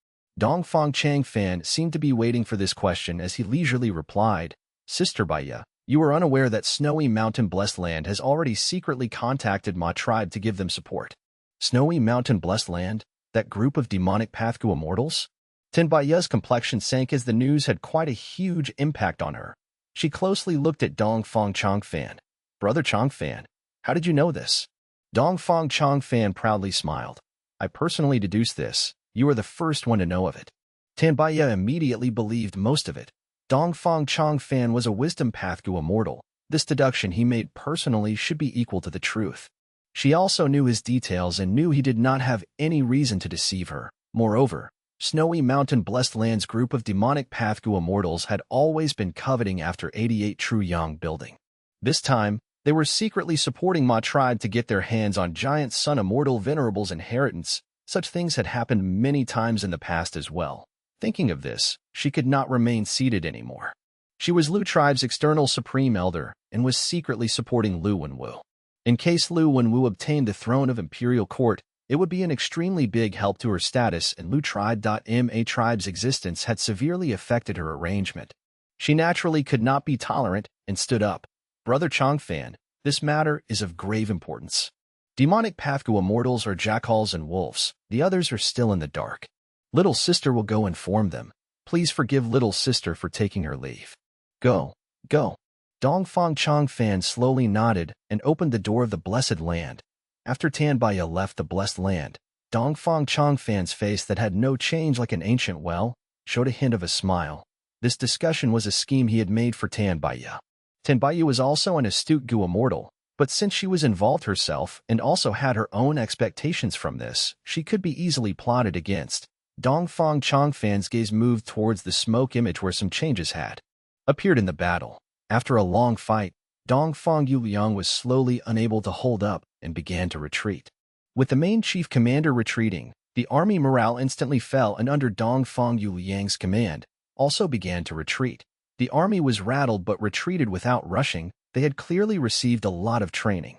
Dongfang Changfan seemed to be waiting for this question as he leisurely replied, Sister Baiya, you are unaware that Snowy Mountain Blessed Land has already secretly contacted Ma tribe to give them support. Snowy Mountain Blessed Land? That group of demonic Path Gu immortals? Tenbaiya's complexion sank as the news had quite a huge impact on her. She closely looked at Dongfang Chongfan. Brother Chongfan, how did you know this? Dongfang Chongfan proudly smiled. I personally deduced this. You are the first one to know of it. Tenbaiya immediately believed most of it. Dongfang Chongfan was a Wisdom Path Gu immortal. This deduction he made personally should be equal to the truth. She also knew his details and knew he did not have any reason to deceive her. Moreover, Snowy Mountain Blessed Land's group of demonic Path Gu immortals had always been coveting after 88 True Yang building. This time, they were secretly supporting Ma tribe to get their hands on Giant Sun Immortal Venerable's inheritance. Such things had happened many times in the past as well. Thinking of this, she could not remain seated anymore. She was Lu tribe's external supreme elder and was secretly supporting Lu Wenwu. In case Lu Wenwu obtained the throne of imperial court, it would be an extremely big help to her status, and Lu tribe.ma tribe's existence had severely affected her arrangement. She naturally could not be tolerant and stood up. Brother Chongfan, this matter is of grave importance. Demonic Path Gu immortals are jackals and wolves. The others are still in the dark. Little sister will go inform them. Please forgive little sister for taking her leave. Go, go. Dongfang Chongfan slowly nodded and opened the door of the Blessed Land. After Tanbaiya left the Blessed Land, Dongfang Chongfan's face that had no change like an ancient well showed a hint of a smile. This discussion was a scheme he had made for Tanbaiya. Tanbaiya was also an astute Gu immortal, but since she was involved herself and also had her own expectations from this, she could be easily plotted against. Dongfang Chongfan's gaze moved towards the smoke image where some changes had appeared in the battle. After a long fight, Dongfang Yuliang was slowly unable to hold up and began to retreat. With the main chief commander retreating, the army morale instantly fell and under Dongfang Yuliang's command, also began to retreat. The army was rattled but retreated without rushing. They had clearly received a lot of training.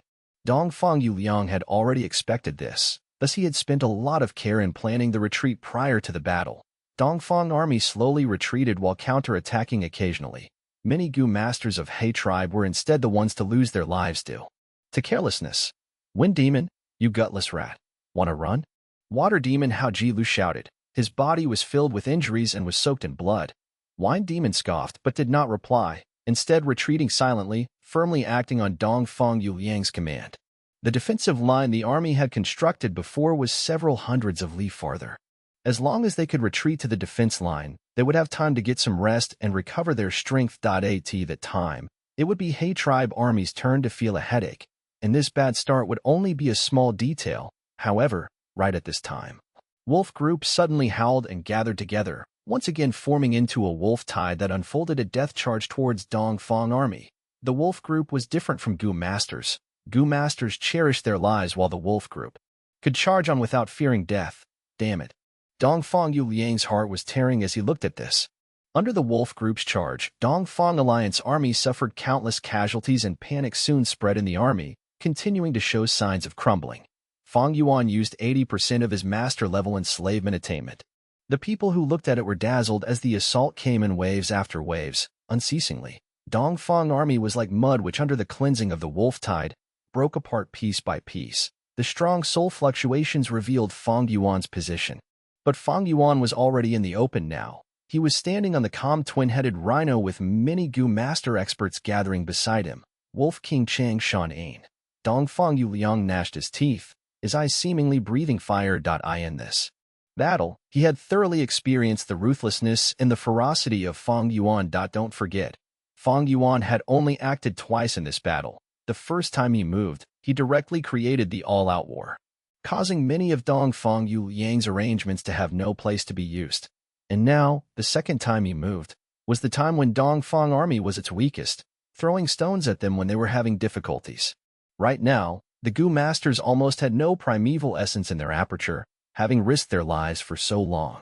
Dongfang Yuliang had already expected this. Thus he had spent a lot of care in planning the retreat prior to the battle. Dongfang army slowly retreated while counter-attacking occasionally. Many Gu masters of He tribe were instead the ones to lose their lives due to carelessness. Wind demon, you gutless rat. Wanna run? Water demon Hao Jilu shouted. His body was filled with injuries and was soaked in blood. Wine demon scoffed but did not reply, instead retreating silently, firmly acting on Dongfang Yuliang's command. The defensive line the army had constructed before was several hundreds of li farther. As long as they could retreat to the defense line, they would have time to get some rest and recover their strength. At that time, it would be He tribe army's turn to feel a headache, and this bad start would only be a small detail. However, right at this time, wolf group suddenly howled and gathered together, once again forming into a wolf tide that unfolded a death charge towards Dongfang army. The wolf group was different from Gu masters. Gu masters cherished their lives while the wolf group could charge on without fearing death. Damn it. Dongfang Yuliang's heart was tearing as he looked at this. Under the wolf group's charge, Dongfang Alliance army suffered countless casualties and panic soon spread in the army, continuing to show signs of crumbling. Fang Yuan used 80% of his master-level enslavement attainment. The people who looked at it were dazzled as the assault came in waves after waves, unceasingly. Dongfang army was like mud which under the cleansing of the wolf tide, broke apart piece by piece. The strong soul fluctuations revealed Fang Yuan's position. But Fang Yuan was already in the open now. He was standing on the calm twin-headed rhino with many Gu master experts gathering beside him. Wolf King Chang Shan Ain. Dongfang Yuliang gnashed his teeth, his eyes seemingly breathing fire. In this battle, he had thoroughly experienced the ruthlessness and the ferocity of Fang Yuan. Don't forget, Fang Yuan had only acted twice in this battle. The first time he moved, he directly created the all-out war, causing many of Dongfang Yuliang's arrangements to have no place to be used. And now, the second time he moved, was the time when Dongfang army was its weakest, throwing stones at them when they were having difficulties. Right now, the Gu masters almost had no primeval essence in their aperture, having risked their lives for so long.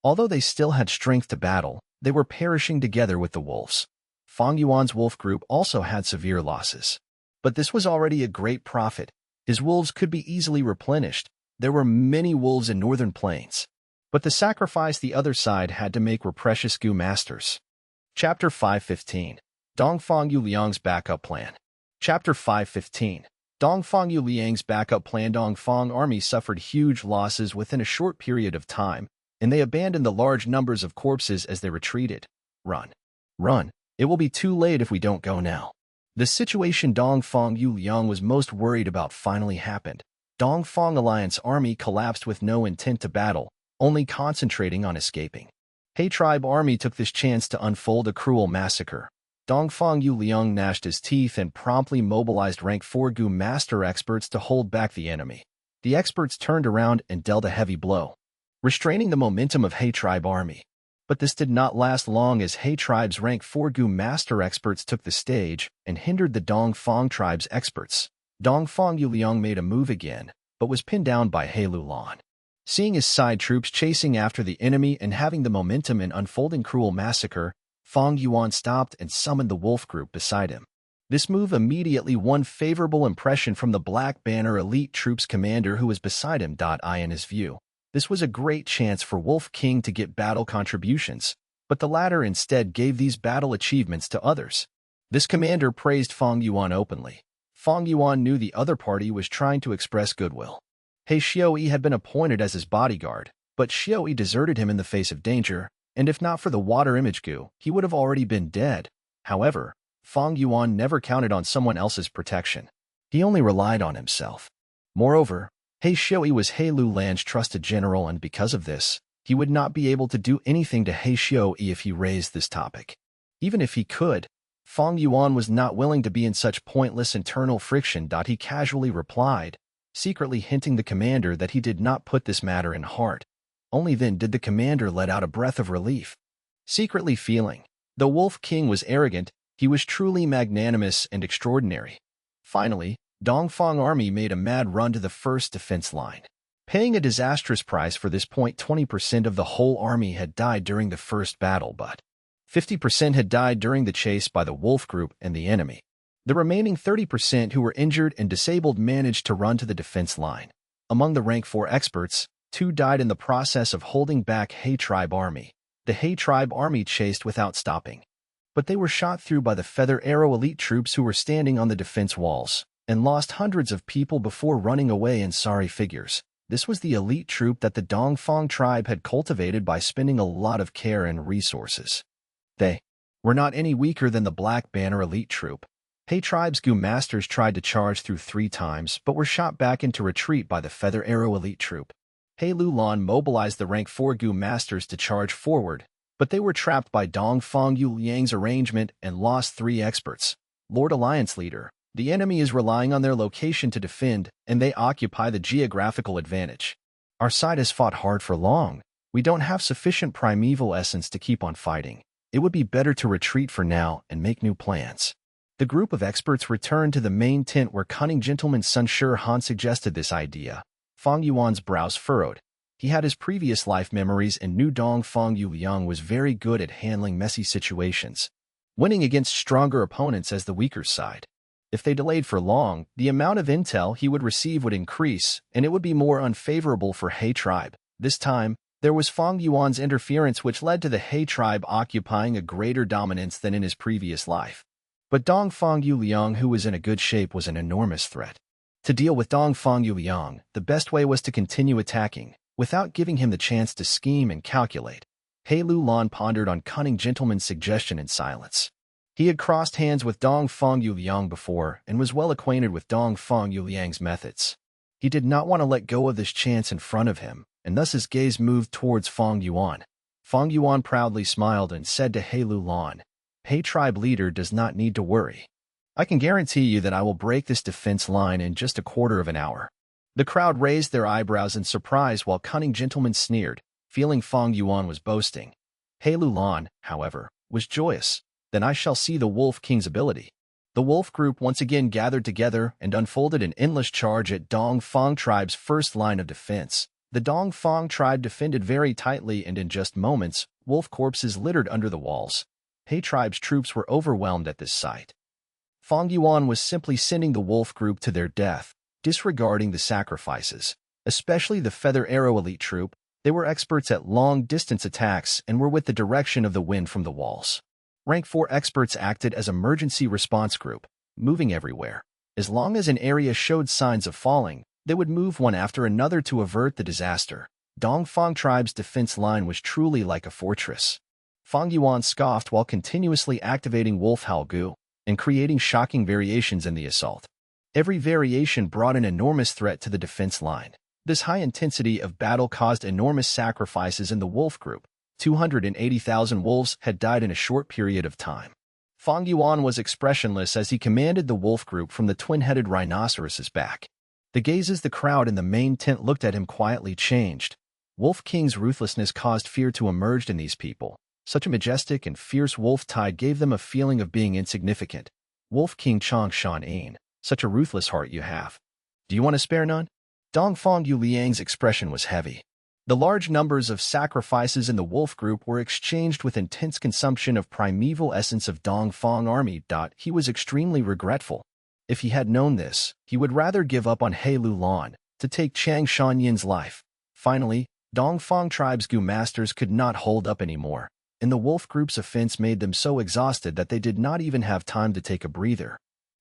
Although they still had strength to battle, they were perishing together with the wolves. Fang Yuan's wolf group also had severe losses. But this was already a great profit. His wolves could be easily replenished. There were many wolves in northern plains. But the sacrifice the other side had to make were precious Gu masters. Chapter 515. Dongfang Yuliang's Backup Plan. Chapter 515. Dongfang Yuliang's Backup Plan. Dongfang army suffered huge losses within a short period of time, and they abandoned the large numbers of corpses as they retreated. Run. Run. It will be too late if we don't go now. The situation Dongfang Yuliang was most worried about finally happened. Dongfang Alliance army collapsed with no intent to battle, only concentrating on escaping. He tribe army took this chance to unfold a cruel massacre. Dongfang Yuliang gnashed his teeth and promptly mobilized rank 4 Gu master experts to hold back the enemy. The experts turned around and dealt a heavy blow, restraining the momentum of He tribe army. But this did not last long as He tribe's rank 4 Gu master experts took the stage and hindered the Dongfang tribe's experts. Dongfang Yuliang made a move again, but was pinned down by He Lulan. Seeing his side troops chasing after the enemy and having the momentum in unfolding cruel massacre, Fang Yuan stopped and summoned the wolf group beside him. This move immediately won favorable impression from the Black Banner elite troops commander who was beside him. In his view, this was a great chance for Wolf King to get battle contributions, but the latter instead gave these battle achievements to others. This commander praised Fang Yuan openly. Fang Yuan knew the other party was trying to express goodwill. He Xiaoyi had been appointed as his bodyguard, but Xiaoyi deserted him in the face of danger, and if not for the water image Gu, he would have already been dead. However, Fang Yuan never counted on someone else's protection. He only relied on himself. Moreover, He Xiaoyi was He Lulan's trusted general, and because of this, he would not be able to do anything to He Xiaoyi if he raised this topic. Even if he could, Fang Yuan was not willing to be in such pointless internal friction. He casually replied, secretly hinting the commander that he did not put this matter in heart. Only then did the commander let out a breath of relief. Secretly feeling, though Wolf King was arrogant, he was truly magnanimous and extraordinary. Finally, Dongfang army made a mad run to the first defense line. Paying a disastrous price for this point, 20% of the whole army had died during the first battle, but 50% had died during the chase by the wolf group and the enemy. The remaining 30% who were injured and disabled managed to run to the defense line. Among the rank 4 experts, 2 died in the process of holding back He tribe army. The He tribe army chased without stopping. But they were shot through by the feather arrow elite troops who were standing on the defense walls, and lost hundreds of people before running away in sorry figures. This was the elite troop that the Dongfang tribe had cultivated by spending a lot of care and resources. They were not any weaker than the Black Banner elite troop. He tribe's Gu masters tried to charge through 3 times but were shot back into retreat by the feather arrow elite troop. He Lulan mobilized the rank 4 Gu masters to charge forward, but they were trapped by Dongfang Yuliang's arrangement and lost 3 experts. Lord Alliance Leader, the enemy is relying on their location to defend, and they occupy the geographical advantage. Our side has fought hard for long. We don't have sufficient primeval essence to keep on fighting. It would be better to retreat for now and make new plans. The group of experts returned to the main tent where cunning gentleman Sun Shi Han suggested this idea. Fang Yuan's brows furrowed. He had his previous life memories and knew Dongfang Yuliang was very good at handling messy situations, winning against stronger opponents as the weaker side. If they delayed for long, the amount of intel he would receive would increase, and it would be more unfavorable for He tribe. This time, there was Fang Yuan's interference which led to the He tribe occupying a greater dominance than in his previous life. But Dongfang Yuliang, who was in a good shape, was an enormous threat. To deal with Dongfang Yuliang, the best way was to continue attacking, without giving him the chance to scheme and calculate. He Lulan pondered on cunning gentleman's suggestion in silence. He had crossed hands with Dongfang Yuliang before and was well acquainted with Dongfang Yuliang's methods. He did not want to let go of this chance in front of him, and thus his gaze moved towards Fang Yuan. Fang Yuan proudly smiled and said to He Lulan, "He tribe leader does not need to worry. I can guarantee you that I will break this defense line in just a quarter of an hour." The crowd raised their eyebrows in surprise while cunning gentleman sneered, feeling Fang Yuan was boasting. He Lulan, however, was joyous. "Then I shall see the Wolf King's ability." The Wolf group once again gathered together and unfolded an endless charge at Dongfang tribe's first line of defense. The Dongfang tribe defended very tightly, and in just moments, wolf corpses littered under the walls. He tribe's troops were overwhelmed at this sight. Fang Yuan was simply sending the wolf group to their death, disregarding the sacrifices, especially the feather arrow elite troop. They were experts at long-distance attacks and were with the direction of the wind from the walls. Rank 4 experts acted as emergency response group, moving everywhere. As long as an area showed signs of falling, they would move one after another to avert the disaster. Dongfang tribe's defense line was truly like a fortress. Fang Yuan scoffed while continuously activating Wolf Howl Gu and creating shocking variations in the assault. Every variation brought an enormous threat to the defense line. This high intensity of battle caused enormous sacrifices in the wolf group. 280,000 wolves had died in a short period of time. Fang Yuan was expressionless as he commanded the wolf group from the twin-headed rhinoceros's back. The gazes the crowd in the main tent looked at him quietly changed. Wolf King's ruthlessness caused fear to emerge in these people. Such a majestic and fierce wolf tide gave them a feeling of being insignificant. Wolf King Chang Shan Ain, such a ruthless heart you have. Do you want to spare none? Dongfang Yuliang's expression was heavy. The large numbers of sacrifices in the wolf group were exchanged with intense consumption of primeval essence of Dongfang army. He was extremely regretful. If he had known this, he would rather give up on He Lulan to take Chang Shanyin's life. Finally, Dongfang tribe's Gu masters could not hold up anymore, and the wolf group's offense made them so exhausted that they did not even have time to take a breather,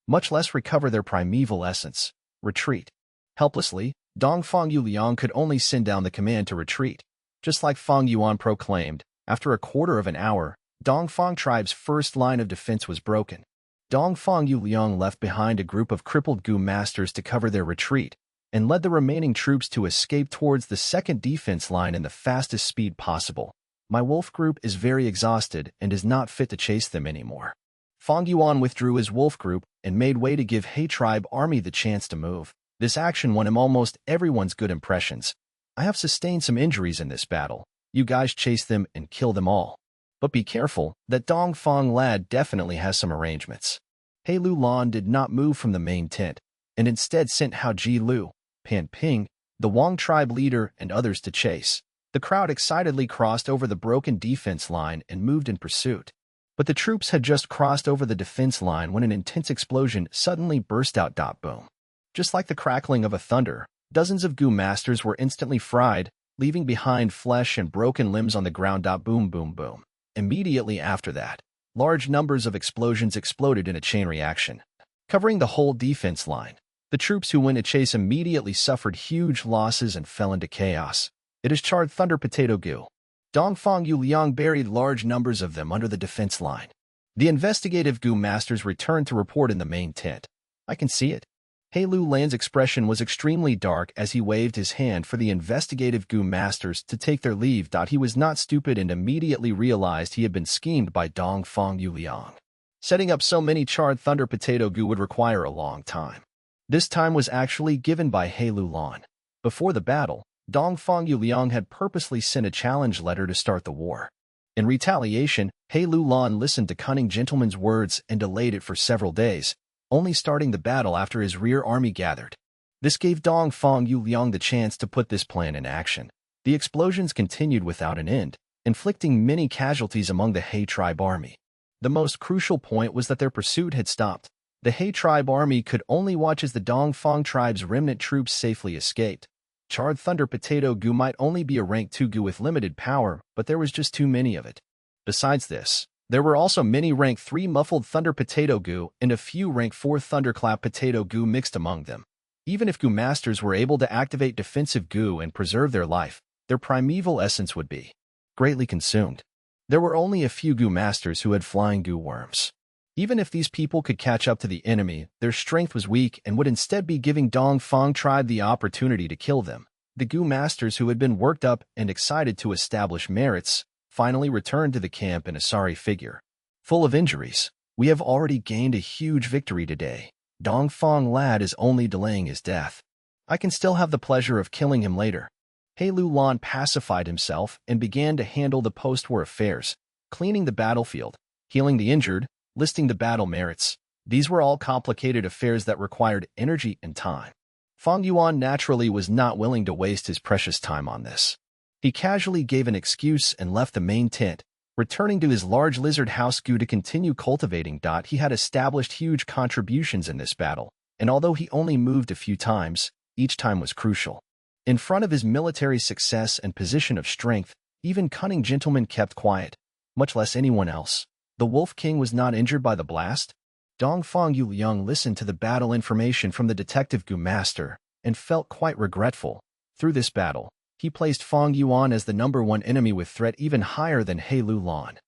much less recover their primeval essence. Retreat. Helplessly, Dongfang Yuliang could only send down the command to retreat. Just like Fang Yuan proclaimed, after a quarter of an hour, Dongfang tribe's first line of defense was broken. Dongfang Yuliang left behind a group of crippled Gu masters to cover their retreat, and led the remaining troops to escape towards the second defense line in the fastest speed possible. My wolf group is very exhausted and is not fit to chase them anymore. Fang Yuan withdrew his wolf group and made way to give He tribe army the chance to move. This action won him almost everyone's good impressions. I have sustained some injuries in this battle. You guys chase them and kill them all. But be careful, that Dongfang lad definitely has some arrangements. He Lulan did not move from the main tent, and instead sent Hao Ji Lu, Pan Ping, the Wang tribe leader, and others to chase. The crowd excitedly crossed over the broken defense line and moved in pursuit. But the troops had just crossed over the defense line when an intense explosion suddenly burst out. Boom. Just like the crackling of a thunder, Dozens of Gu masters were instantly fried, leaving behind flesh and broken limbs on the ground. Boom, boom, boom. Immediately after that, large numbers of explosions exploded in a chain reaction, covering the whole defense line. The troops who went to chase immediately suffered huge losses and fell into chaos. It is charred thunder potato Gu. Dongfang Yuliang buried large numbers of them under the defense line. The investigative Gu masters returned to report in the main tent. I can see it. He Lu Lan's expression was extremely dark as he waved his hand for the investigative Gu masters to take their leave. He was not stupid and immediately realized he had been schemed by Dongfang Yuliang. Setting up so many charred thunder potato Gu would require a long time. This time was actually given by He Lu Lan. Before the battle, Dongfang Yuliang had purposely sent a challenge letter to start the war. In retaliation, He Lu Lan listened to cunning gentleman's words and delayed it for several days, only starting the battle after his rear army gathered. This gave Dongfang Yuliang the chance to put this plan in action. The explosions continued without an end, inflicting many casualties among the He tribe army. The most crucial point was that their pursuit had stopped. The He tribe army could only watch as the Dongfang tribe's remnant troops safely escaped. Charred thunder potato Gu might only be a rank 2 Gu with limited power, but there was just too many of it. Besides this, there were also many rank 3 muffled thunder potato Gu and a few rank 4 thunderclap potato Gu mixed among them. Even if Gu masters were able to activate defensive Gu and preserve their life, their primeval essence would be greatly consumed. There were only a few Gu masters who had flying Gu worms. Even if these people could catch up to the enemy, their strength was weak and would instead be giving Dongfang tribe the opportunity to kill them. The Gu masters who had been worked up and excited to establish merits finally returned to the camp in a sorry figure. Full of injuries, we have already gained a huge victory today. Dongfang lad is only delaying his death. I can still have the pleasure of killing him later. He Lu Lan pacified himself and began to handle the post-war affairs, cleaning the battlefield, healing the injured, listing the battle merits. These were all complicated affairs that required energy and time. Fang Yuan naturally was not willing to waste his precious time on this. He casually gave an excuse and left the main tent, returning to his large lizard house Gu to continue cultivating. He had established huge contributions in this battle, and although he only moved a few times, each time was crucial. In front of his military success and position of strength, even cunning gentlemen kept quiet, much less anyone else. The Wolf King was not injured by the blast. Dongfang Yuliang listened to the battle information from the detective Gu master and felt quite regretful. Through this battle, he placed Fang Yuan as the #1 enemy with threat even higher than He Lu Lan.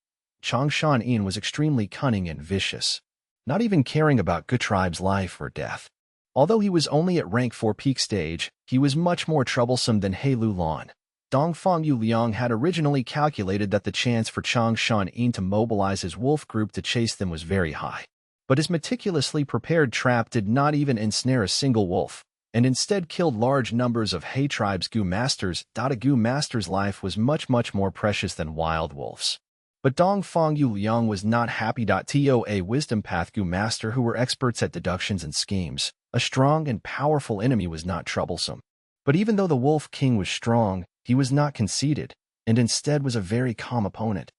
Changshan Yin was extremely cunning and vicious, not even caring about Gu tribe's life or death. Although he was only at rank 4 peak stage, he was much more troublesome than He Lu Lan. Dongfang Yuliang had originally calculated that the chance for Changshan Yin to mobilize his wolf group to chase them was very high. But his meticulously prepared trap did not even ensnare a single wolf, and instead killed large numbers of He tribe's Gu masters. A Gu master's life was much more precious than wild wolves. But Dongfang Yuliang was not happy. A wisdom path Gu master who were experts at deductions and schemes. A strong and powerful enemy was not troublesome. But even though the Wolf King was strong, he was not conceited, and instead was a very calm opponent.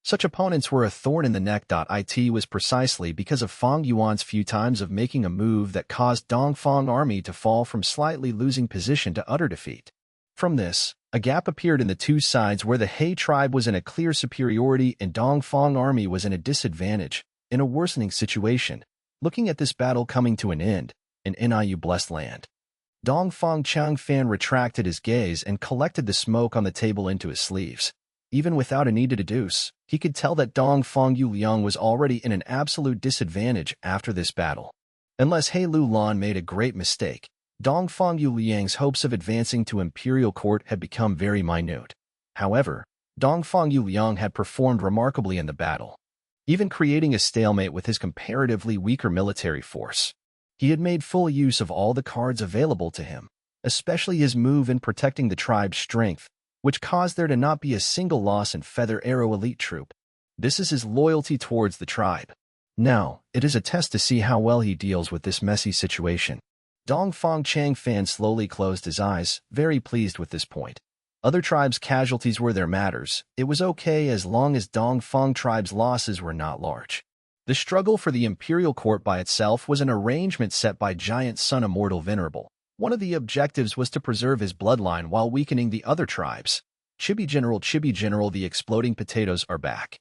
Such opponents were a thorn in the neck. It was precisely because of Fang Yuan's few times of making a move that caused Dongfang army to fall from slightly losing position to utter defeat. From this, a gap appeared in the two sides where the He tribe was in a clear superiority and Dongfang army was in a disadvantage, in a worsening situation. Looking at this battle coming to an end, in Niu blessed land, Dongfang Changfan retracted his gaze and collected the smoke on the table into his sleeves. Even without a need to deduce, he could tell that Dongfang Yuliang was already in an absolute disadvantage after this battle. Unless He Lu Lan made a great mistake, Dongfang Yuliang's hopes of advancing to imperial court had become very minute. However, Dongfang Yuliang had performed remarkably in the battle, even creating a stalemate with his comparatively weaker military force. He had made full use of all the cards available to him, especially his move in protecting the tribe's strength, which caused there to not be a single loss in Feather Arrow elite troop. This is his loyalty towards the tribe. Now, it is a test to see how well he deals with this messy situation. Dongfang Changfan slowly closed his eyes, very pleased with this point. Other tribes' casualties were their matters. It was okay as long as Dongfang tribe's losses were not large. The struggle for the imperial court by itself was an arrangement set by Giant Sun Immortal Venerable. One of the objectives was to preserve his bloodline while weakening the other tribes. Chibi General, the exploding potatoes are back.